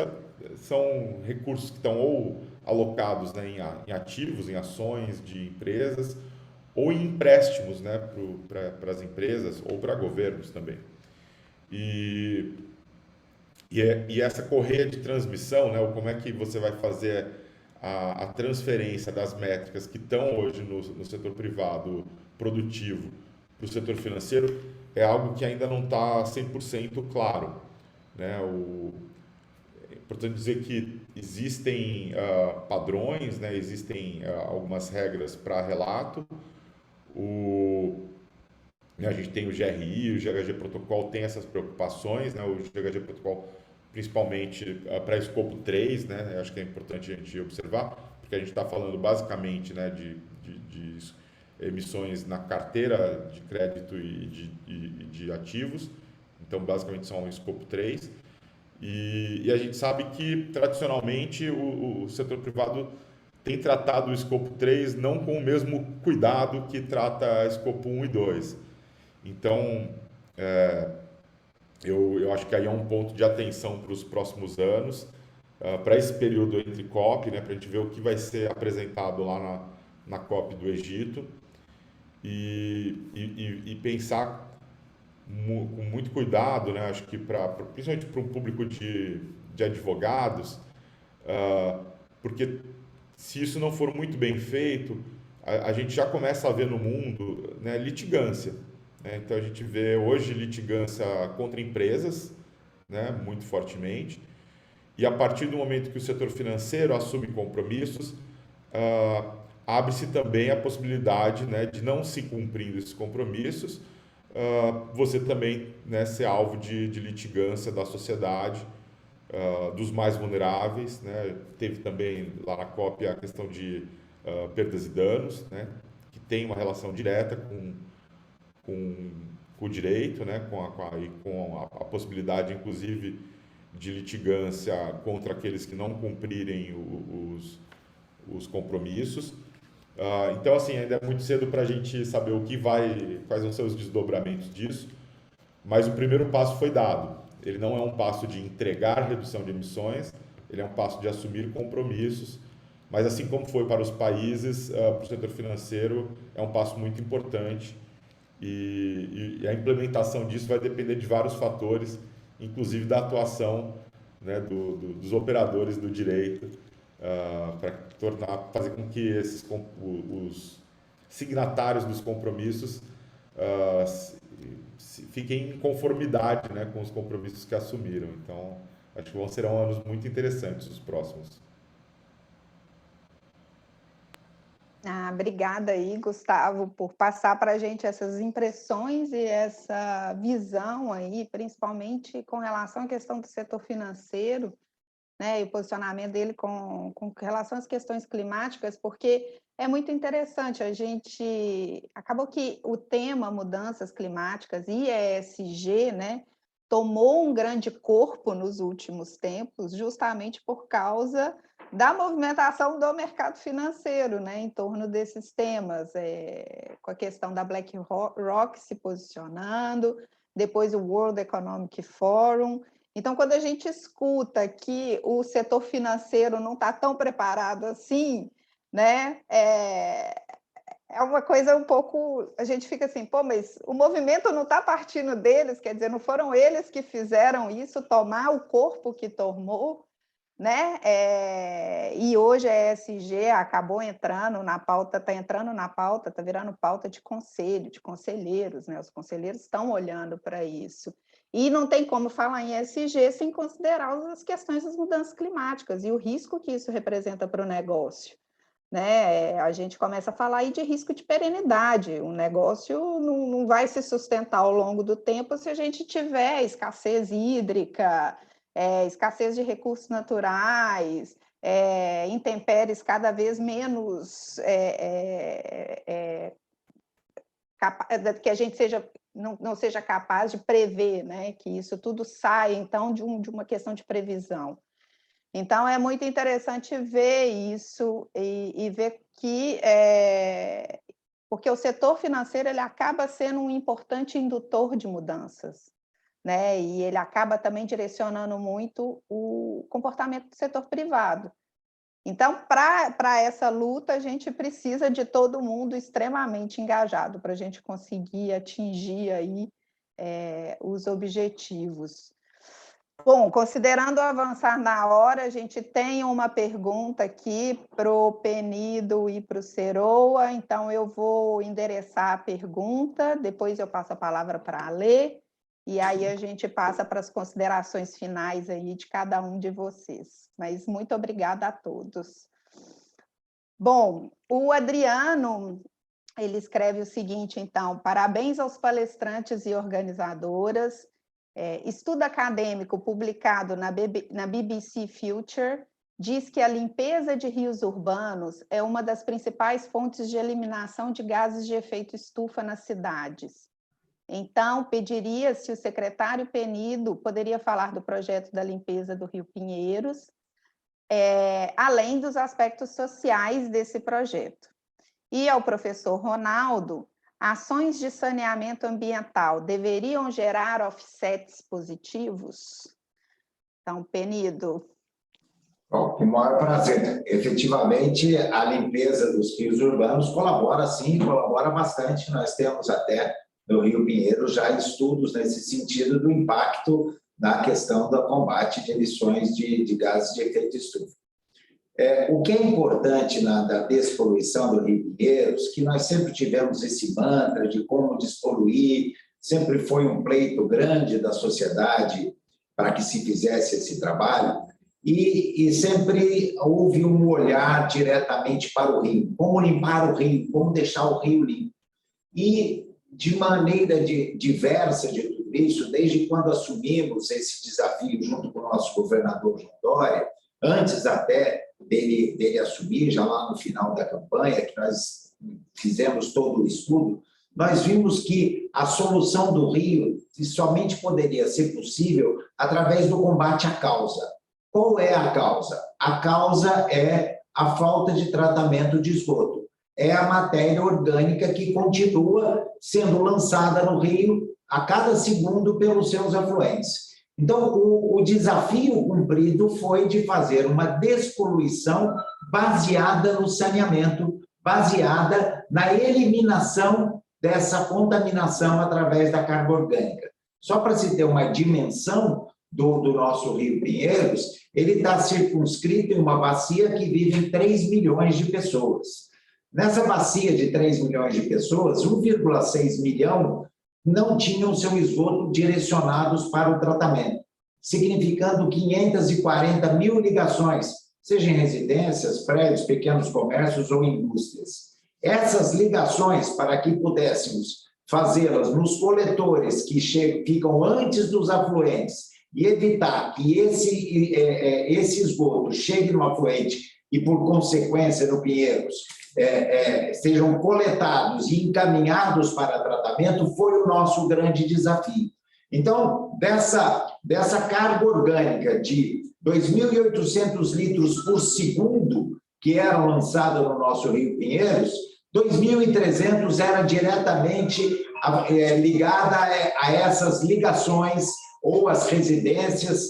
são recursos que estão ou alocados, né, em ativos, em ações de empresas, ou em empréstimos, né, para as empresas ou para governos também. E essa correia de transmissão, né, como é que você vai fazer a transferência das métricas que estão hoje no setor privado produtivo para o setor financeiro, é algo que ainda não está 100% claro, né? É importante dizer que existem padrões, né? Existem algumas regras para relato. A gente tem o GRI, o GHG Protocol tem essas preocupações, né? O GHG Protocol principalmente para escopo 3, né? Eu acho que é importante a gente observar, porque a gente está falando basicamente, né, de emissões na carteira de crédito e de ativos, então basicamente são um escopo 3, e a gente sabe que tradicionalmente o setor privado tem tratado o escopo 3 não com o mesmo cuidado que trata a escopo 1 e 2. Então, Eu acho que aí é um ponto de atenção para os próximos anos, para esse período entre COP, né, para a gente ver o que vai ser apresentado lá na COP do Egito e pensar com muito cuidado, né, acho que principalmente para um público de advogados, porque se isso não for muito bem feito, a gente já começa a ver no mundo, né, litigância. Né? Então a gente vê hoje litigância contra empresas, né, muito fortemente, e a partir do momento que o setor financeiro assume compromissos, abre-se também a possibilidade, né, de não se cumprindo esses compromissos, você também, né, ser alvo de litigância da sociedade, dos mais vulneráveis, né? Teve também lá na COP a questão de perdas e danos, né? Que tem uma relação direta com o direito, né? Com a possibilidade, inclusive, de litigância contra aqueles que não cumprirem os compromissos. Então, assim, ainda é muito cedo para a gente saber quais vão ser os desdobramentos disso, mas o primeiro passo foi dado. Ele não é um passo de entregar redução de emissões, ele é um passo de assumir compromissos, mas assim como foi para os países, para o setor financeiro é um passo muito importante e a implementação disso vai depender de vários fatores, inclusive da atuação, né, dos operadores do direito, para fazer com que os signatários dos compromissos fiquem em conformidade, né, com os compromissos que assumiram. Então, acho que serão anos muito interessantes os próximos.
Obrigada aí, Gustavo, por passar para a gente essas impressões e essa visão aí, principalmente com relação à questão do setor financeiro, né, e o posicionamento dele com relação às questões climáticas, porque é muito interessante, acabou que o tema mudanças climáticas e ESG, né, tomou um grande corpo nos últimos tempos, justamente por causa da movimentação do mercado financeiro, né, em torno desses temas, com a questão da BlackRock se posicionando, depois o World Economic Forum. Então, quando a gente escuta que o setor financeiro não está tão preparado assim, né, é uma coisa um pouco... A gente fica assim, pô, mas o movimento não está partindo deles, quer dizer, não foram eles que fizeram isso, tomar o corpo que tomou, né? E hoje a ESG acabou entrando na pauta, está virando pauta de conselho, de conselheiros, né? Os conselheiros estão olhando para isso. E não tem como falar em ESG sem considerar as questões das mudanças climáticas e o risco que isso representa para o negócio. Né? A gente começa a falar aí de risco de perenidade. O negócio não vai se sustentar ao longo do tempo se a gente tiver escassez hídrica, escassez de recursos naturais, intempéries cada vez menos que a gente não seja capaz de prever, né? Que isso tudo sai, então, de uma questão de previsão. Então, é muito interessante ver isso e ver que... porque o setor financeiro ele acaba sendo um importante indutor de mudanças, né? E ele acaba também direcionando muito o comportamento do setor privado. Então, para essa luta, a gente precisa de todo mundo extremamente engajado para a gente conseguir atingir aí, os objetivos. Bom, considerando avançar na hora, a gente tem uma pergunta aqui para o Penido e para o Seroa, então eu vou endereçar a pergunta, depois eu passo a palavra para a Alê, e aí a gente passa para as considerações finais aí de cada um de vocês. Mas muito obrigada a todos. Bom, o Adriano, ele escreve o seguinte, então: parabéns aos palestrantes e organizadoras. Estudo acadêmico publicado na BBC Future diz que a limpeza de rios urbanos é uma das principais fontes de eliminação de gases de efeito estufa nas cidades. Então, pediria se o secretário Penido poderia falar do projeto da limpeza do Rio Pinheiros, além dos aspectos sociais desse projeto. E ao professor Ronaldo, Ações de saneamento ambiental deveriam gerar offsets positivos? Então, Penido.
Bom, com o maior prazer. Efetivamente, a limpeza dos rios urbanos colabora, sim, colabora bastante. Nós temos até no Rio Pinheiros já estudos nesse sentido do impacto na questão do combate de emissões de gases de efeito estufa. O que é importante da despoluição do Rio Pinheiros, que nós sempre tivemos esse mantra de como despoluir, sempre foi um pleito grande da sociedade para que se fizesse esse trabalho, e sempre houve um olhar diretamente para o rio, como limpar o rio, como deixar o rio limpo. E de maneira diversa de tudo isso, desde quando assumimos esse desafio junto com o nosso governador João Dória, antes até dele assumir, já lá no final da campanha, que nós fizemos todo o estudo, nós vimos que a solução do rio somente poderia ser possível através do combate à causa. Qual é a causa? A causa é a falta de tratamento de esgoto. É a matéria orgânica que continua sendo lançada no rio a cada segundo pelos seus afluentes. Então, o desafio cumprido foi de fazer uma despoluição baseada no saneamento, baseada na eliminação dessa contaminação através da carga orgânica. Só para se ter uma dimensão do nosso Rio Pinheiros, ele está circunscrito em uma bacia que vivem 3 milhões de pessoas. Nessa bacia de 3 milhões de pessoas, 1,6 milhão não tinham seu esgoto direcionados para o tratamento, significando 540 mil ligações, seja em residências, prédios, pequenos comércios ou indústrias. Essas ligações, para que pudéssemos fazê-las nos coletores que ficam antes dos afluentes e evitar que esse esgoto chegue no afluente e, por consequência, no Pinheiros, sejam coletados e encaminhados para tratamento, foi o nosso grande desafio. Então, dessa carga orgânica de 2.800 litros por segundo que eram lançada no nosso Rio Pinheiros, 2.300 era diretamente ligada a essas ligações ou as residências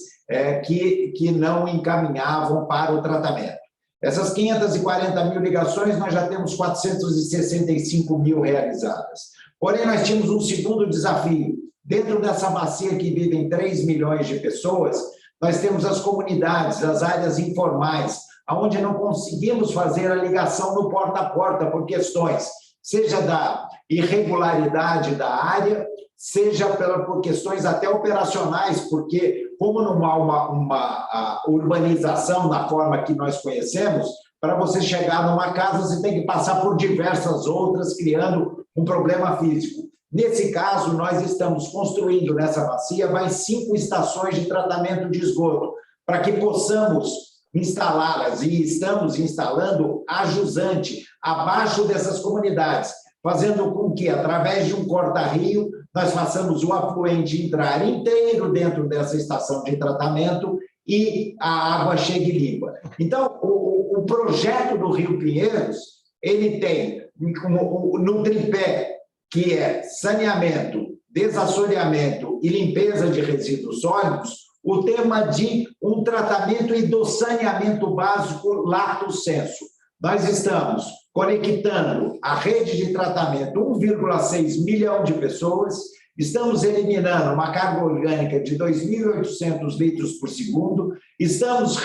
que não encaminhavam para o tratamento. Essas 540 mil ligações, nós já temos 465 mil realizadas. Porém, nós tínhamos um segundo desafio. Dentro dessa bacia que vivem 3 milhões de pessoas, nós temos as comunidades, as áreas informais, onde não conseguimos fazer a ligação no porta a porta por questões, seja da irregularidade da área, seja por questões até operacionais, porque como não há uma urbanização da forma que nós conhecemos, para você chegar numa casa, você tem que passar por diversas outras, criando um problema físico. Nesse caso, nós estamos construindo nessa bacia mais 5 estações de tratamento de esgoto, para que possamos instalá-las, e estamos instalando a jusante abaixo dessas comunidades, fazendo com que, através de um corta-rio, nós façamos o afluente entrar inteiro dentro dessa estação de tratamento e a água chegue limpa. Então, o projeto do Rio Pinheiros, ele tem no tripé, que é saneamento, desassoreamento e limpeza de resíduos sólidos, o tema de um tratamento e do saneamento básico lato sensu. Nós estamos conectando a rede de tratamento 1,6 milhão de pessoas, estamos eliminando uma carga orgânica de 2.800 litros por segundo, estamos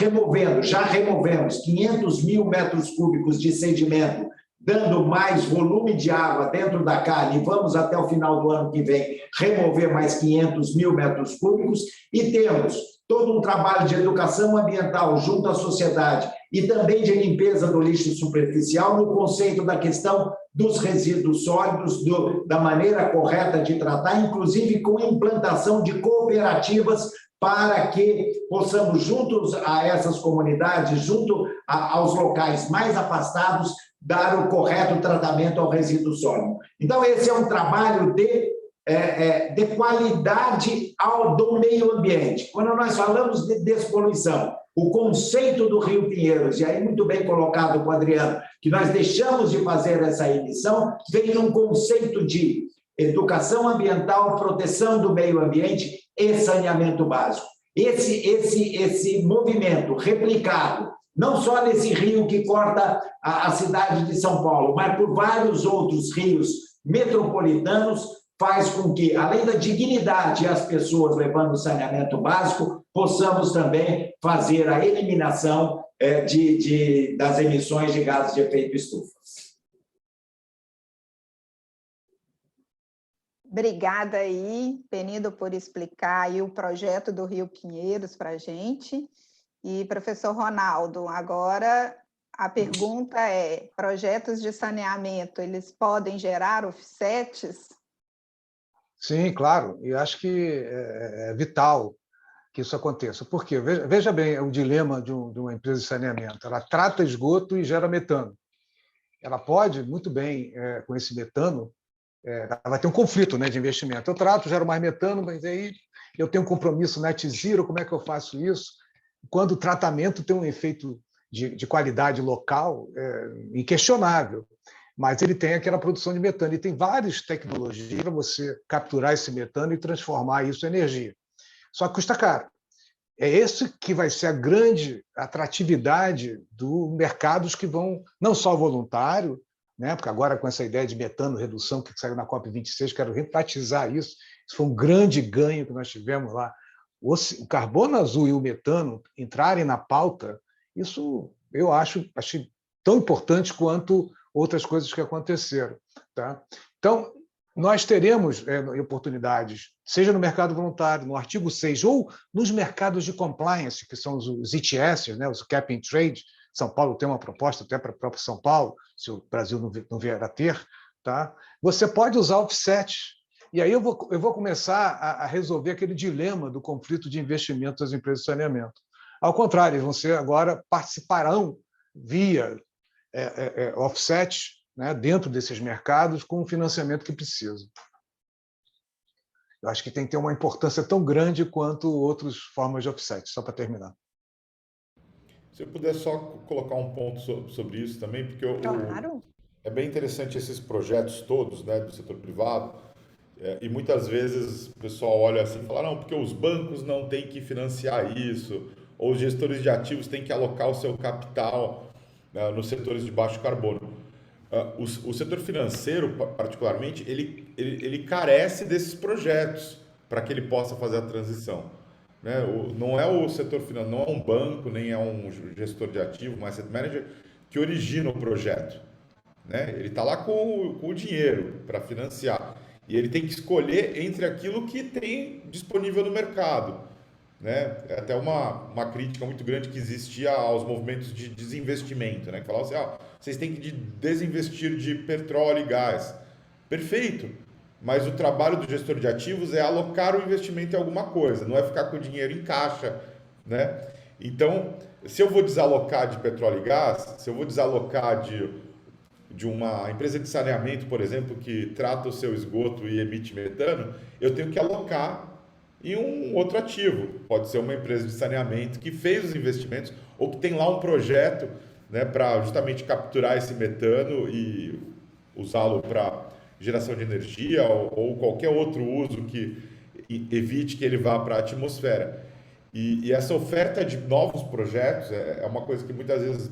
já removemos 500 mil metros cúbicos de sedimento, dando mais volume de água dentro da calha, e vamos até o final do ano que vem remover mais 500 mil metros cúbicos, e temos todo um trabalho de educação ambiental junto à sociedade e também de limpeza do lixo superficial no conceito da questão dos resíduos sólidos, da maneira correta de tratar, inclusive com implantação de cooperativas para que possamos, juntos a essas comunidades, junto aos locais mais afastados, dar o correto tratamento ao resíduo sólido. Então, esse é um trabalho de qualidade do meio ambiente. Quando nós falamos de despoluição, o conceito do Rio Pinheiros, e aí muito bem colocado com o Adriano, que nós deixamos de fazer essa emissão, vem num conceito de educação ambiental, proteção do meio ambiente e saneamento básico. Esse movimento replicado, não só nesse rio que corta a cidade de São Paulo, mas por vários outros rios metropolitanos, faz com que, além da dignidade às pessoas levando o saneamento básico, possamos também fazer a eliminação das emissões de gases de efeito estufa.
Obrigada aí, Penido, por explicar aí o projeto do Rio Pinheiros para a gente. E, professor Ronaldo, agora a pergunta é, projetos de saneamento, eles podem gerar offsets?
Sim, claro, e acho que é vital que isso aconteça. Por quê? Veja bem o dilema de uma empresa de saneamento. Ela trata esgoto e gera metano. Ela pode, muito bem, com esse metano, ela vai ter um conflito, né, de investimento. Eu trato, gero mais metano, mas aí eu tenho um compromisso net zero, como é que eu faço isso? Quando o tratamento tem um efeito de qualidade local inquestionável, mas ele tem aquela produção de metano. E tem várias tecnologias para você capturar esse metano e transformar isso em energia. Só que custa caro. É esse que vai ser a grande atratividade do mercados que vão, não só voluntário, né? Porque agora com essa ideia de metano, redução que saiu na COP26, quero enfatizar isso. Isso foi um grande ganho que nós tivemos lá. O carbono azul e o metano entrarem na pauta, isso eu achei tão importante quanto outras coisas que aconteceram. Tá? Então, nós teremos oportunidades, seja no mercado voluntário, no artigo 6, ou nos mercados de compliance, que são os ETS, né, os Cap and Trade. São Paulo tem uma proposta até para o próprio São Paulo, se o Brasil não vier a ter. Tá? Você pode usar offset. E aí eu vou começar a resolver aquele dilema do conflito de investimento das empresas de saneamento. Ao contrário, eles vão ser agora, participarão via offset, né, dentro desses mercados, com o financiamento que precisam. Eu acho que tem que ter uma importância tão grande quanto outras formas de offset, só para terminar.
Se eu puder só colocar um ponto sobre isso também, porque
Claro.
é bem interessante esses projetos todos, né, do setor privado, e muitas vezes o pessoal olha assim e fala, não, porque os bancos não têm que financiar isso, ou os gestores de ativos têm que alocar o seu capital nos setores de baixo carbono. O setor financeiro, particularmente, ele carece desses projetos para que ele possa fazer a transição. Né? Não é o setor financeiro, não é um banco, nem é um gestor de ativo, um asset manager, que origina o projeto. Né? Ele está lá com o dinheiro para financiar. E ele tem que escolher entre aquilo que tem disponível no mercado. Né? É até uma crítica muito grande que existia aos movimentos de desinvestimento, né? Que falavam assim, vocês têm que desinvestir de petróleo e gás. Perfeito, mas o trabalho do gestor de ativos é alocar o investimento em alguma coisa, não é ficar com o dinheiro em caixa. Né? Então, se eu vou desalocar de petróleo e gás, se eu vou desalocar de uma empresa de saneamento, por exemplo, que trata o seu esgoto e emite metano, eu tenho que alocar em um outro ativo. Pode ser uma empresa de saneamento que fez os investimentos ou que tem lá um projeto, né, para justamente capturar esse metano e usá-lo para geração de energia ou qualquer outro uso que evite que ele vá para a atmosfera. E essa oferta de novos projetos é uma coisa que muitas vezes,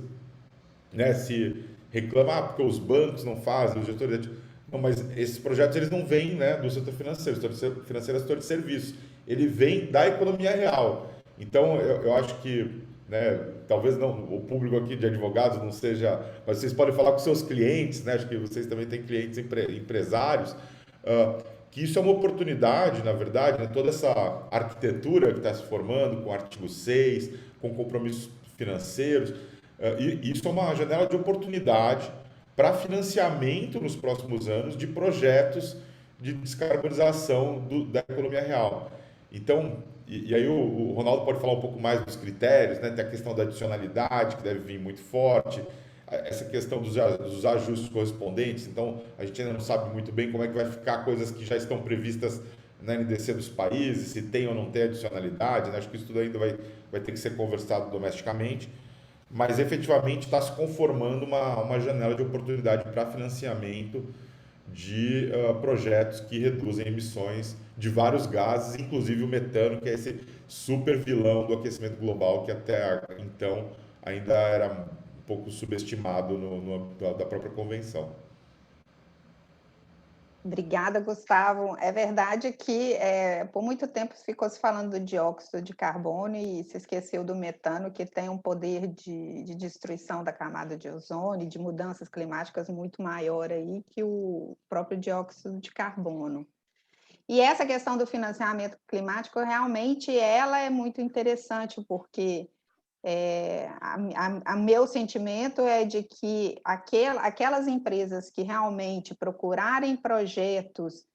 né, se reclama, porque os bancos não fazem, os gestores... Não, mas esses projetos eles não vêm, né, do setor financeiro. O setor financeiro é setor de serviços. Ele vem da economia real. Então, eu acho que, né, talvez não, o público aqui de advogados não seja... Mas vocês podem falar com seus clientes, né? Acho que vocês também têm clientes empresários, que isso é uma oportunidade, na verdade, né, toda essa arquitetura que está se formando com o artigo 6, com compromissos financeiros, e isso é uma janela de oportunidade para financiamento nos próximos anos de projetos de descarbonização da economia real. Então, e aí o Ronaldo pode falar um pouco mais dos critérios, né? Tem a questão da adicionalidade, que deve vir muito forte, essa questão dos ajustes correspondentes. Então, a gente ainda não sabe muito bem como é que vai ficar coisas que já estão previstas na NDC dos países, se tem ou não tem adicionalidade, né? Acho que isso tudo ainda vai ter que ser conversado domesticamente, mas efetivamente está se conformando uma janela de oportunidade para financiamento de projetos que reduzem emissões de vários gases, inclusive o metano, que é esse super vilão do aquecimento global, que até então ainda era um pouco subestimado no âmbito da própria convenção.
Obrigada, Gustavo. É verdade que por muito tempo ficou se falando do dióxido de carbono e se esqueceu do metano, que tem um poder de destruição da camada de ozônio e de mudanças climáticas muito maior aí que o próprio dióxido de carbono. E essa questão do financiamento climático, realmente, ela é muito interessante, porque meu sentimento é de que aquelas empresas que realmente procurarem projetos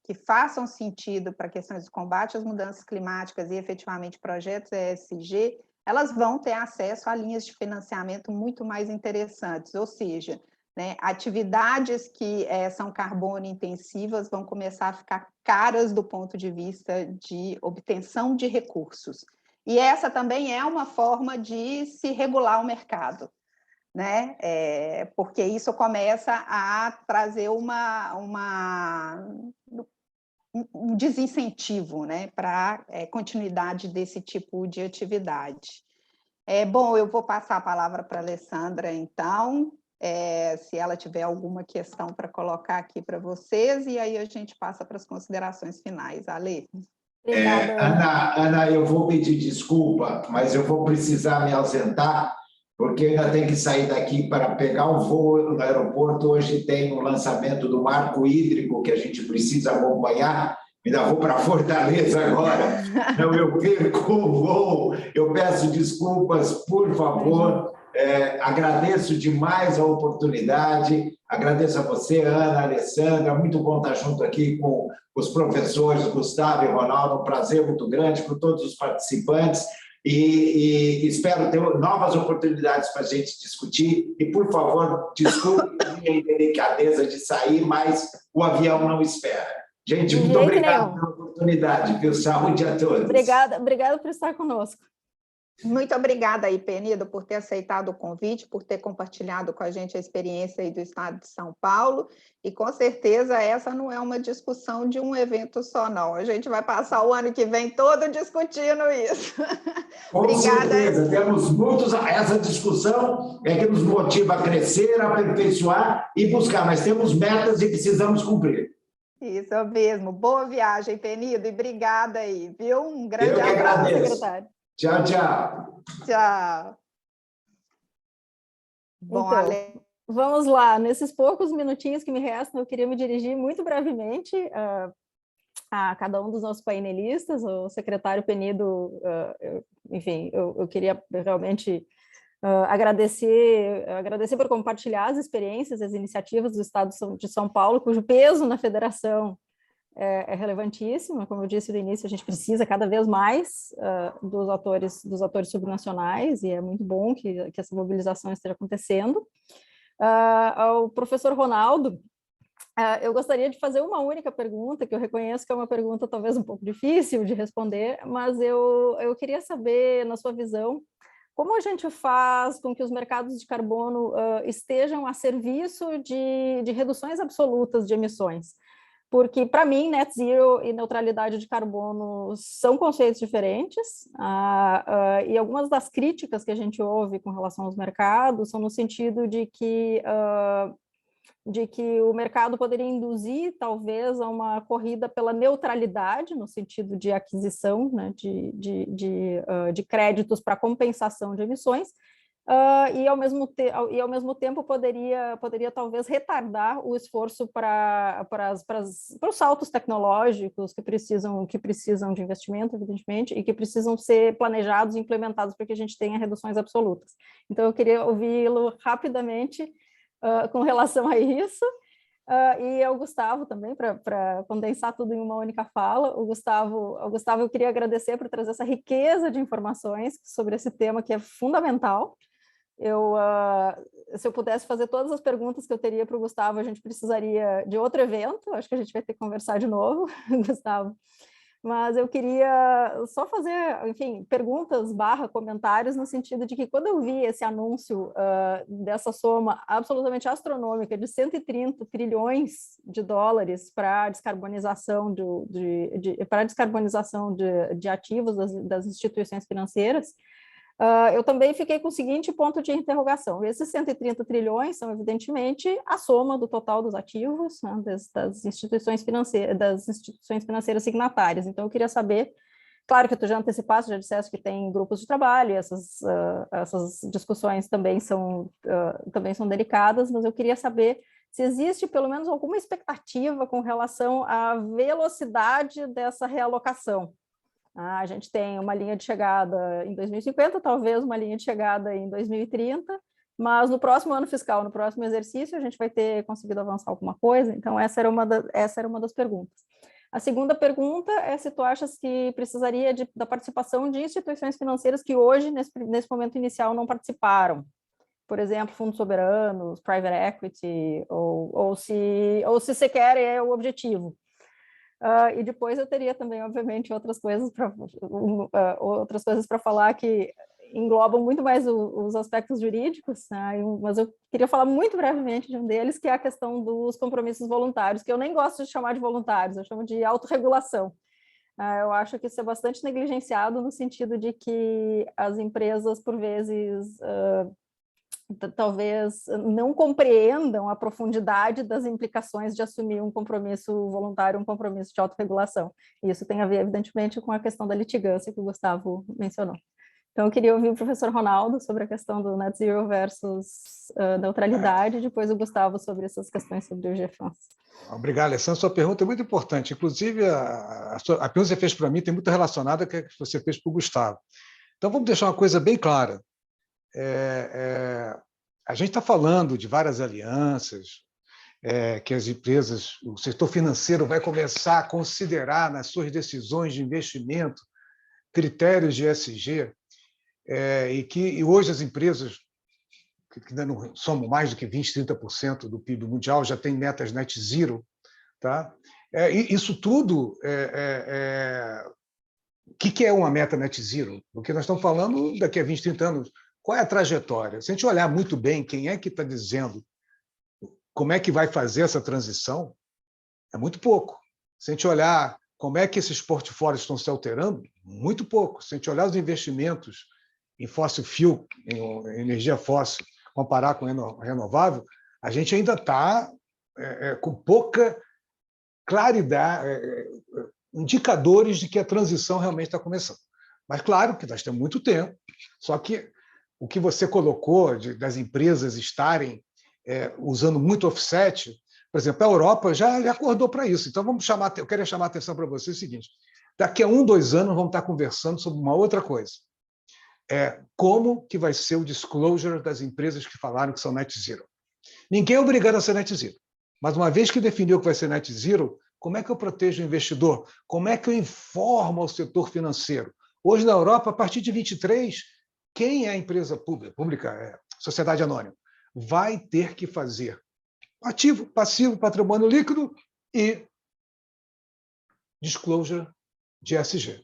que façam sentido para questões de combate às mudanças climáticas e efetivamente projetos ESG, elas vão ter acesso a linhas de financiamento muito mais interessantes, ou seja, né, atividades que são carbono intensivas vão começar a ficar caras do ponto de vista de obtenção de recursos. E essa também é uma forma de se regular o mercado, né? Porque isso começa a trazer um desincentivo, né, para continuidade desse tipo de atividade. Bom, eu vou passar a palavra para a Alessandra, então, se ela tiver alguma questão para colocar aqui para vocês, e aí a gente passa para as considerações finais. Ale?
Ana, eu vou pedir desculpa, mas eu vou precisar me ausentar, porque ainda tenho que sair daqui para pegar um voo no aeroporto. Hoje tem o lançamento do marco hídrico que a gente precisa acompanhar. Ainda vou para Fortaleza agora. Não, eu perco o voo. Eu peço desculpas, por favor. Agradeço demais a oportunidade. Agradeço a você, Ana, Alessandra. Muito bom estar junto aqui com os professores Gustavo e Ronaldo. Um prazer muito grande para todos os participantes. E espero ter novas oportunidades para a gente discutir. E, por favor, desculpe a minha indelicadeza de sair, mas o avião não espera. Gente, muito obrigado pela oportunidade, viu? Saúde a todos.
Obrigada por estar conosco.
Muito obrigada aí, Penido, por ter aceitado o convite, por ter compartilhado com a gente a experiência aí do Estado de São Paulo, e com certeza essa não é uma discussão de um evento só, não. A gente vai passar o ano que vem todo discutindo isso.
Com certeza, temos muitos... Essa discussão é que nos motiva a crescer, a aperfeiçoar e buscar, mas temos metas e precisamos cumprir.
Isso mesmo. Boa viagem, Penido, e obrigada aí, viu? Um grande
abraço,
secretário.
Tchau, tchau.
Tchau. Bom,
então, vamos lá. Nesses poucos minutinhos que me restam, eu queria me dirigir muito brevemente a cada um dos nossos painelistas. O secretário Penido, enfim, eu queria realmente agradecer por compartilhar as experiências, as iniciativas do Estado de São Paulo, cujo peso na federação é relevantíssimo. Como eu disse no início, a gente precisa cada vez mais dos atores subnacionais, e é muito bom que essa mobilização esteja acontecendo. Ao professor Ronaldo, eu gostaria de fazer uma única pergunta, que eu reconheço que é uma pergunta talvez um pouco difícil de responder, mas eu queria saber, na sua visão, como a gente faz com que os mercados de carbono estejam a serviço de reduções absolutas de emissões? Porque, para mim, net zero e neutralidade de carbono são conceitos diferentes, e algumas das críticas que a gente ouve com relação aos mercados são no sentido de que o mercado poderia induzir, talvez, a uma corrida pela neutralidade, no sentido de aquisição, né, de créditos para compensação de emissões, e ao mesmo tempo poderia talvez retardar o esforço para os saltos tecnológicos que precisam de investimento, evidentemente, e que precisam ser planejados e implementados para que a gente tenha reduções absolutas. Então, eu queria ouvi-lo rapidamente com relação a isso, e ao Gustavo também, para condensar tudo em uma única fala. O Gustavo, eu queria agradecer por trazer essa riqueza de informações sobre esse tema que é fundamental, Se eu pudesse fazer todas as perguntas que eu teria para o Gustavo, a gente precisaria de outro evento, acho que a gente vai ter que conversar de novo, Gustavo. Mas eu queria só fazer, enfim, perguntas / comentários no sentido de que quando eu vi esse anúncio dessa soma absolutamente astronômica de 130 trilhões de dólares para descarbonização de ativos das instituições financeiras, eu também fiquei com o seguinte ponto de interrogação. Esses 130 trilhões são, evidentemente, a soma do total dos ativos, né, das instituições financeiras signatárias. Então, eu queria saber, claro que tu já antecipaste, já disseste que tem grupos de trabalho, essas discussões também são delicadas, mas eu queria saber se existe pelo menos alguma expectativa com relação à velocidade dessa realocação. A gente tem uma linha de chegada em 2050, talvez uma linha de chegada em 2030, mas no próximo ano fiscal, no próximo exercício, a gente vai ter conseguido avançar alguma coisa. Então, essa era uma das perguntas. A segunda pergunta é se tu achas que precisaria da participação de instituições financeiras que hoje, nesse momento inicial, não participaram. Por exemplo, fundos soberanos, private equity, ou se sequer é o objetivo. E depois eu teria também, obviamente, outras coisas para falar que englobam muito mais os aspectos jurídicos, né? Mas eu queria falar muito brevemente de um deles, que é a questão dos compromissos voluntários, que eu nem gosto de chamar de voluntários, eu chamo de autorregulação. Eu acho que isso é bastante negligenciado no sentido de que as empresas, por vezes, talvez não compreendam a profundidade das implicações de assumir um compromisso voluntário, um compromisso de autorregulação. E isso tem a ver, evidentemente, com a questão da litigância que o Gustavo mencionou. Então, eu queria ouvir o professor Ronaldo sobre a questão do net zero versus neutralidade, e depois o Gustavo sobre essas questões sobre o GFANS.
Obrigado, Alessandro. Sua pergunta é muito importante. Inclusive, a pergunta que você fez para mim tem muito relacionada com a que você fez para o Gustavo. Então, vamos deixar uma coisa bem clara. A gente está falando de várias alianças, que as empresas, o setor financeiro vai começar a considerar nas suas decisões de investimento critérios de ESG, e hoje as empresas, que ainda não somam mais do que 20%, 30% do PIB mundial, já têm metas net zero. Tá? Isso tudo, o que é uma meta net zero? Porque nós estamos falando daqui a 20, 30 anos. Qual é a trajetória? Se a gente olhar muito bem quem é que está dizendo como é que vai fazer essa transição, é muito pouco. Se a gente olhar como é que esses portfólios estão se alterando, muito pouco. Se a gente olhar os investimentos em fossil fuel, em energia fóssil, comparar com renovável, a gente ainda está com pouca claridade, indicadores de que a transição realmente está começando. Mas, claro, que nós temos muito tempo, só que o que você colocou das empresas estarem usando muito offset, por exemplo, a Europa já acordou para isso. Então, eu quero chamar a atenção para você o seguinte: daqui a 1, 2 anos, vamos estar conversando sobre uma outra coisa. Como que vai ser o disclosure das empresas que falaram que são net zero. Ninguém é obrigado a ser net zero, mas uma vez que definiu que vai ser net zero, como é que eu protejo o investidor? Como é que eu informo o setor financeiro? Hoje, na Europa, a partir de 23, quem é a empresa pública, sociedade anônima, vai ter que fazer ativo, passivo, patrimônio líquido e disclosure de ESG.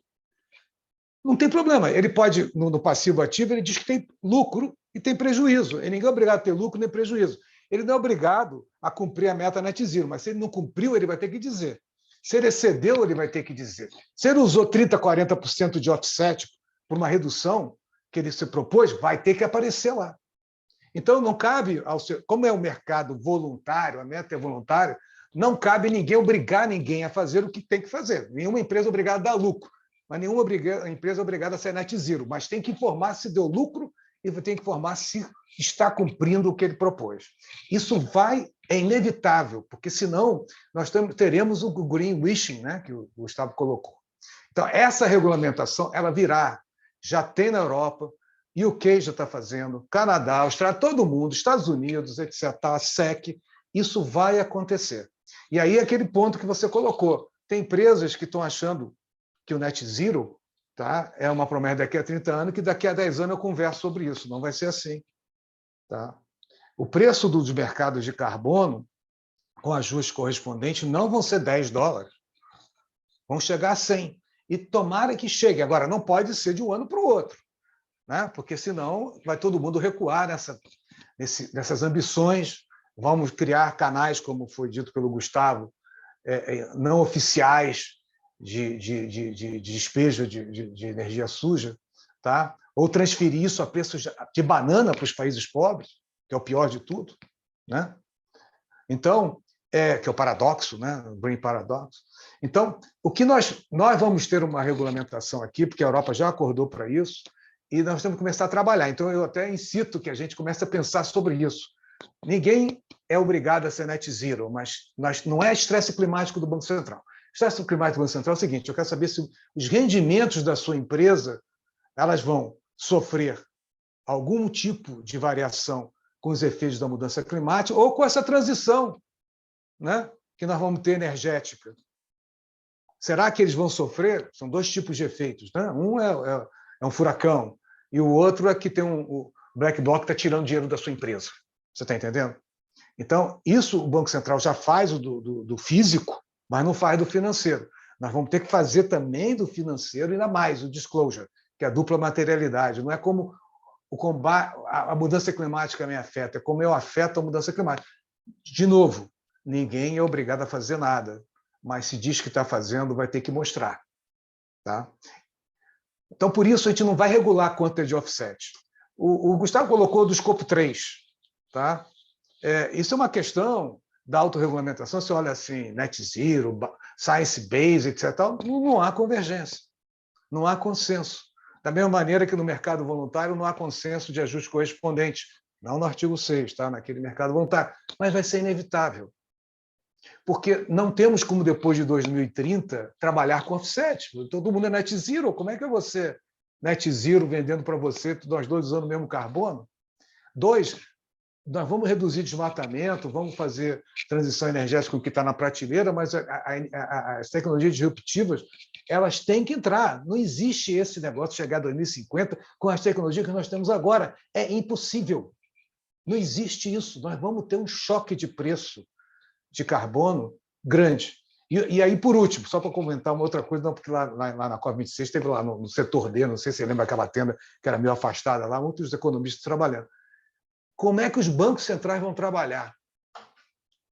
Não tem problema. Ele pode, no passivo ativo, ele diz que tem lucro e tem prejuízo. E ninguém é obrigado a ter lucro nem prejuízo. Ele não é obrigado a cumprir a meta net zero, mas se ele não cumpriu, ele vai ter que dizer. Se ele excedeu, ele vai ter que dizer. Se ele usou 30%, 40% de offset por uma redução que ele se propôs, vai ter que aparecer lá. Então, não cabe, como é um mercado voluntário, a meta é voluntária, não cabe ninguém obrigar ninguém a fazer o que tem que fazer. Nenhuma empresa é obrigada a dar lucro, mas nenhuma empresa é obrigada a ser net zero. Mas tem que informar se deu lucro e tem que informar se está cumprindo o que ele propôs. Isso é inevitável, porque senão nós teremos o greenwashing, né, que o Gustavo colocou. Então, essa regulamentação ela virá. Já tem na Europa, UK já está fazendo, Canadá, Austrália, todo mundo, Estados Unidos, etc., a SEC, isso vai acontecer. E aí aquele ponto que você colocou, tem empresas que estão achando que o net zero, tá, é uma promessa daqui a 30 anos, que daqui a 10 anos eu converso sobre isso, não vai ser assim. tá? O preço dos mercados de carbono, com ajuste correspondente, não vão ser $10, vão chegar a 100. E tomara que chegue. Agora, não pode ser de um ano para o outro, né? Porque senão vai todo mundo recuar nessas ambições. Vamos criar canais, como foi dito pelo Gustavo, não oficiais de despejo de energia suja, tá? Ou transferir isso a preços de banana para os países pobres, que é o pior de tudo, né? Então, que é o paradoxo, né? O Green Paradox. Então, o que nós vamos ter uma regulamentação aqui, porque a Europa já acordou para isso, e nós temos que começar a trabalhar. Então, eu até incito que a gente comece a pensar sobre isso. Ninguém é obrigado a ser net zero, mas não é estresse climático do Banco Central. Estresse climático do Banco Central é o seguinte: eu quero saber se os rendimentos da sua empresa elas vão sofrer algum tipo de variação com os efeitos da mudança climática ou com essa transição, né, que nós vamos ter energética. Será que eles vão sofrer? São dois tipos de efeitos, né? Um é um furacão e o outro é que tem o black bloc que está tirando dinheiro da sua empresa. Você está entendendo? Então, isso o Banco Central já faz do físico, mas não faz do financeiro. Nós vamos ter que fazer também do financeiro, ainda mais, o disclosure, que é a dupla materialidade. Não é como o combate, a mudança climática me afeta, é como eu afeto a mudança climática. De novo, ninguém é obrigado a fazer nada, mas se diz que está fazendo, vai ter que mostrar. Tá? Então, por isso, a gente não vai regular a quantidade de offset. O Gustavo colocou do escopo 3. Tá? Isso é uma questão da autorregulamentação. Você olha assim, net zero, science-based, etc. Não há convergência, não há consenso. Da mesma maneira que no mercado voluntário não há consenso de ajuste correspondente, não no artigo 6, tá? Naquele mercado voluntário, mas vai ser inevitável. Porque não temos como, depois de 2030, trabalhar com offset. Todo mundo é net zero. Como é que é você net zero vendendo para você, nós dois usando o mesmo carbono? 2, nós vamos reduzir desmatamento, vamos fazer transição energética com o que está na prateleira, mas as tecnologias disruptivas elas têm que entrar. Não existe esse negócio de chegar a 2050 com as tecnologias que nós temos agora. É impossível. Não existe isso. Nós vamos ter um choque de preço de carbono grande. E aí, por último, só para comentar uma outra coisa, não, porque lá na COP26 teve lá no setor D, não sei se você lembra aquela tenda que era meio afastada lá, muitos economistas trabalhando. Como é que os bancos centrais vão trabalhar?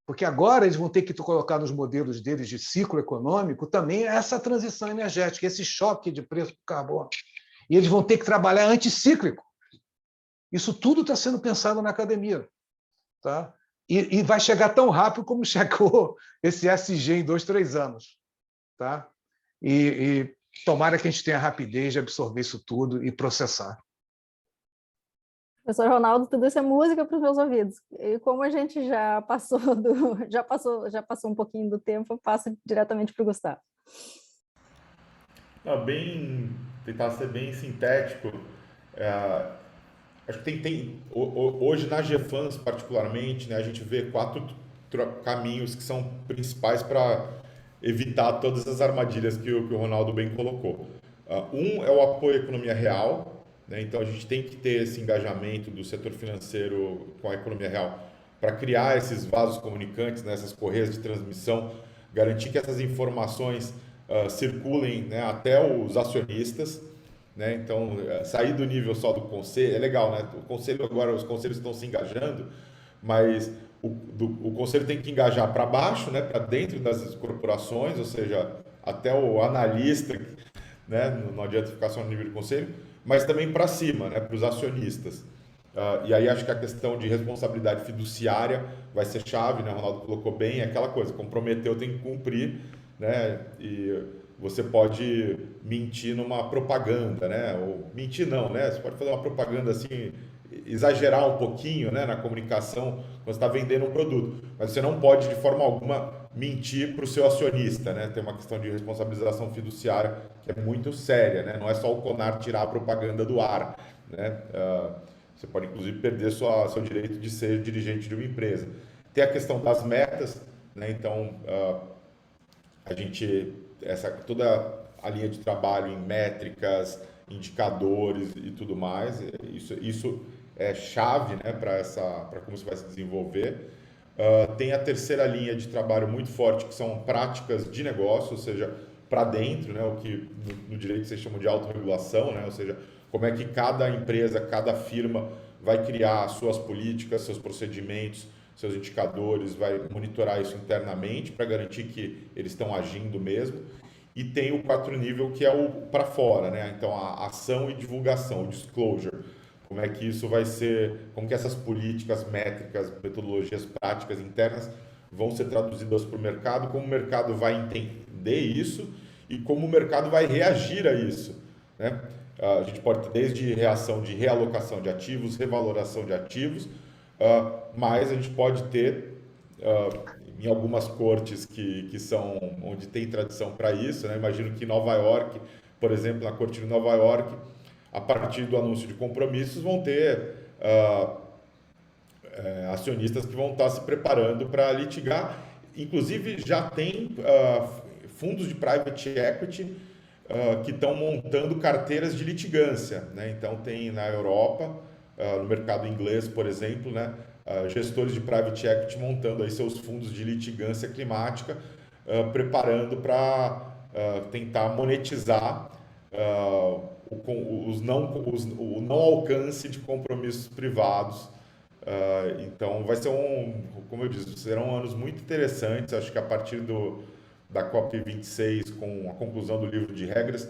Porque agora eles vão ter que colocar nos modelos deles de ciclo econômico também essa transição energética, esse choque de preço do carbono. E eles vão ter que trabalhar anticíclico. Isso tudo está sendo pensado na academia. Tá? E vai chegar tão rápido como chegou esse SG em 2, 3 anos. Tá? E tomara que a gente tenha a rapidez de absorver isso tudo e processar.
Professor Ronaldo, tudo isso é música para os meus ouvidos. E como a gente já passou um pouquinho do tempo, eu passo diretamente para o Gustavo.
Tentar ser bem sintético. Acho que hoje na GEFANS particularmente, né, a gente vê 4 caminhos que são principais para evitar todas as armadilhas que o Ronaldo bem colocou. Um é o apoio à economia real, né, então a gente tem que ter esse engajamento do setor financeiro com a economia real para criar esses vasos comunicantes, né, essas correias de transmissão, garantir que essas informações circulem, né, até os acionistas. Né? Então, sair do nível só do conselho é legal, né? O conselho agora, os conselhos estão se engajando, mas o conselho tem que engajar para baixo, né? Para dentro das corporações, ou seja, até o analista, né? Não adianta ficar só no nível de conselho, mas também para cima, né? Para os acionistas. E aí acho que a questão de responsabilidade fiduciária vai ser chave, né? O Ronaldo colocou bem, é aquela coisa, comprometeu, tem que cumprir, né? E você pode mentir numa propaganda, né? Ou mentir não, né? Você pode fazer uma propaganda assim, exagerar um pouquinho, né, na comunicação quando você está vendendo um produto, mas você não pode de forma alguma mentir para o seu acionista, né? Tem uma questão de responsabilização fiduciária que é muito séria, né? Não é só o CONAR tirar a propaganda do ar, né? Você pode inclusive perder seu direito de ser dirigente de uma empresa. Tem a questão das metas, né? Então a gente toda a linha de trabalho em métricas, indicadores e tudo mais, isso chave, né, para como isso vai se desenvolver. Tem a terceira linha de trabalho muito forte, que são práticas de negócio, ou seja, para dentro, né, o que no direito vocês chamam de autorregulação, né, ou seja, como é que cada empresa, cada firma vai criar suas políticas, seus procedimentos, seus indicadores, vai monitorar isso internamente para garantir que eles estão agindo mesmo. E tem o 4 nível, que é o para fora, né? Então, a ação e divulgação, o disclosure. Como é que isso vai ser, como que essas políticas, métricas, metodologias práticas internas vão ser traduzidas para o mercado, como o mercado vai entender isso e como o mercado vai reagir a isso, né? A gente pode ter desde reação de realocação de ativos, revaloração de ativos, mas a gente pode ter, em algumas cortes que são onde tem tradição para isso, né? Imagino que em Nova York, por exemplo, na corte de Nova York, a partir do anúncio de compromissos, vão ter acionistas que vão estar se preparando para litigar. Inclusive, já tem fundos de private equity que estão montando carteiras de litigância, né? Então, tem na Europa, no mercado inglês, por exemplo, né, gestores de private equity montando aí seus fundos de litigância climática, preparando para tentar monetizar o não alcance de compromissos privados. Então, vai ser como eu disse, serão anos muito interessantes. Acho que a partir da COP26, com a conclusão do livro de regras,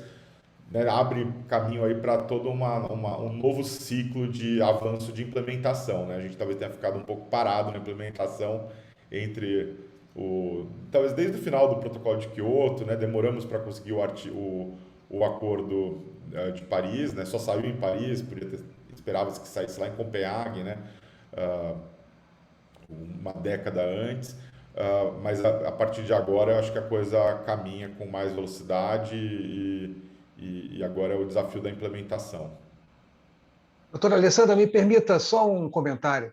né, abre caminho aí para todo um novo ciclo de avanço de implementação, né? A gente talvez tenha ficado um pouco parado na implementação talvez desde o final do protocolo de Kyoto, né? Demoramos para conseguir o acordo de Paris, né? Só saiu em Paris, esperava-se que saísse lá em Copenhague, né? Uma década antes. Mas a partir de agora eu acho que a coisa caminha com mais velocidade e agora é o desafio da implementação.
Doutora Alessandra, me permita só um comentário.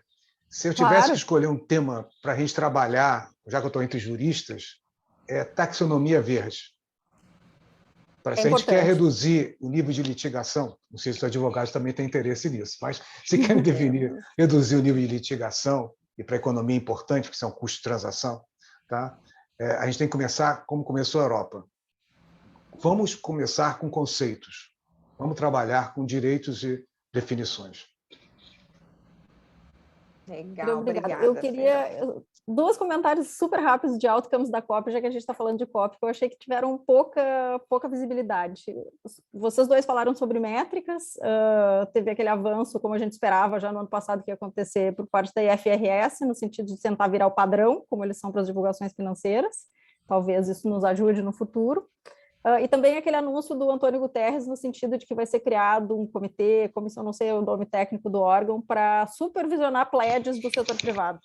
Se eu tivesse que escolher um tema para a gente trabalhar, já que eu estou entre juristas, é taxonomia verde. Se a gente quer reduzir o nível de litigação, não sei se os advogados também têm interesse nisso, mas se querem reduzir o nível de litigação, e para a economia é importante, que isso é um custo de transação, tá? A gente tem que começar como começou a Europa. Vamos começar com conceitos. Vamos trabalhar com direitos e definições.
Legal,
obrigada. Eu queria dois comentários super rápidos de outcomes da COP, já que a gente está falando de COP, que eu achei que tiveram pouca visibilidade. Vocês dois falaram sobre métricas, teve aquele avanço, como a gente esperava já no ano passado que ia acontecer por parte da IFRS, no sentido de tentar virar o padrão, como eles são para as divulgações financeiras. Talvez isso nos ajude no futuro. E também aquele anúncio do Antônio Guterres no sentido de que vai ser criado um comitê, comissão, não sei o nome técnico do órgão, para supervisionar pledges do setor privado.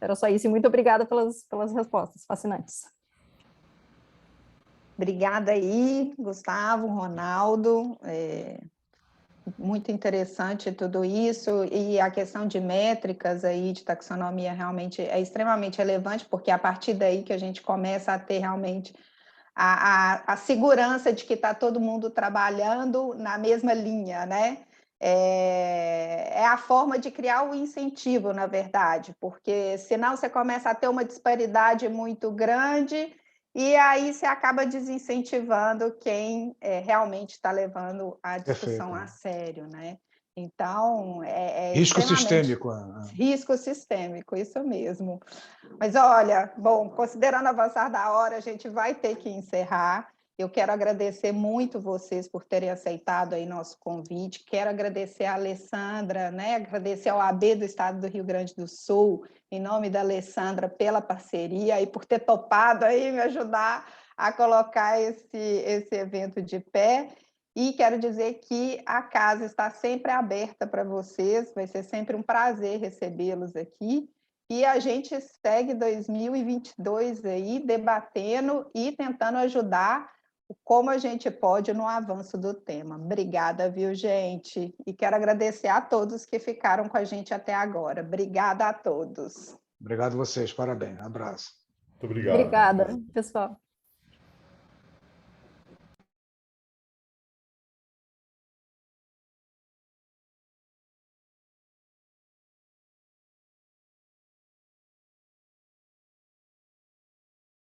Era só isso, e muito obrigada pelas respostas fascinantes.
Obrigada aí, Gustavo, Ronaldo. Muito interessante tudo isso, e a questão de métricas aí, de taxonomia, realmente é extremamente relevante, porque é a partir daí que a gente começa a ter realmente a segurança de que está todo mundo trabalhando na mesma linha, né? É a forma de criar o incentivo, na verdade, porque senão você começa a ter uma disparidade muito grande e aí você acaba desincentivando quem realmente está levando a discussão a sério, né? Então,
risco sistêmico.
Risco sistêmico, isso mesmo. Mas, olha, bom, considerando avançar da hora, a gente vai ter que encerrar. Eu quero agradecer muito vocês por terem aceitado aí nosso convite. Quero agradecer a Alessandra, né? Agradecer ao AB do Estado do Rio Grande do Sul, em nome da Alessandra, pela parceria e por ter topado aí me ajudar a colocar esse evento de pé. E quero dizer que a casa está sempre aberta para vocês, vai ser sempre um prazer recebê-los aqui. E a gente segue 2022 aí debatendo e tentando ajudar como a gente pode no avanço do tema. Obrigada, viu, gente? E quero agradecer a todos que ficaram com a gente até agora. Obrigada a todos.
Obrigado a vocês, parabéns. Abraço.
Muito obrigado.
Obrigada, pessoal.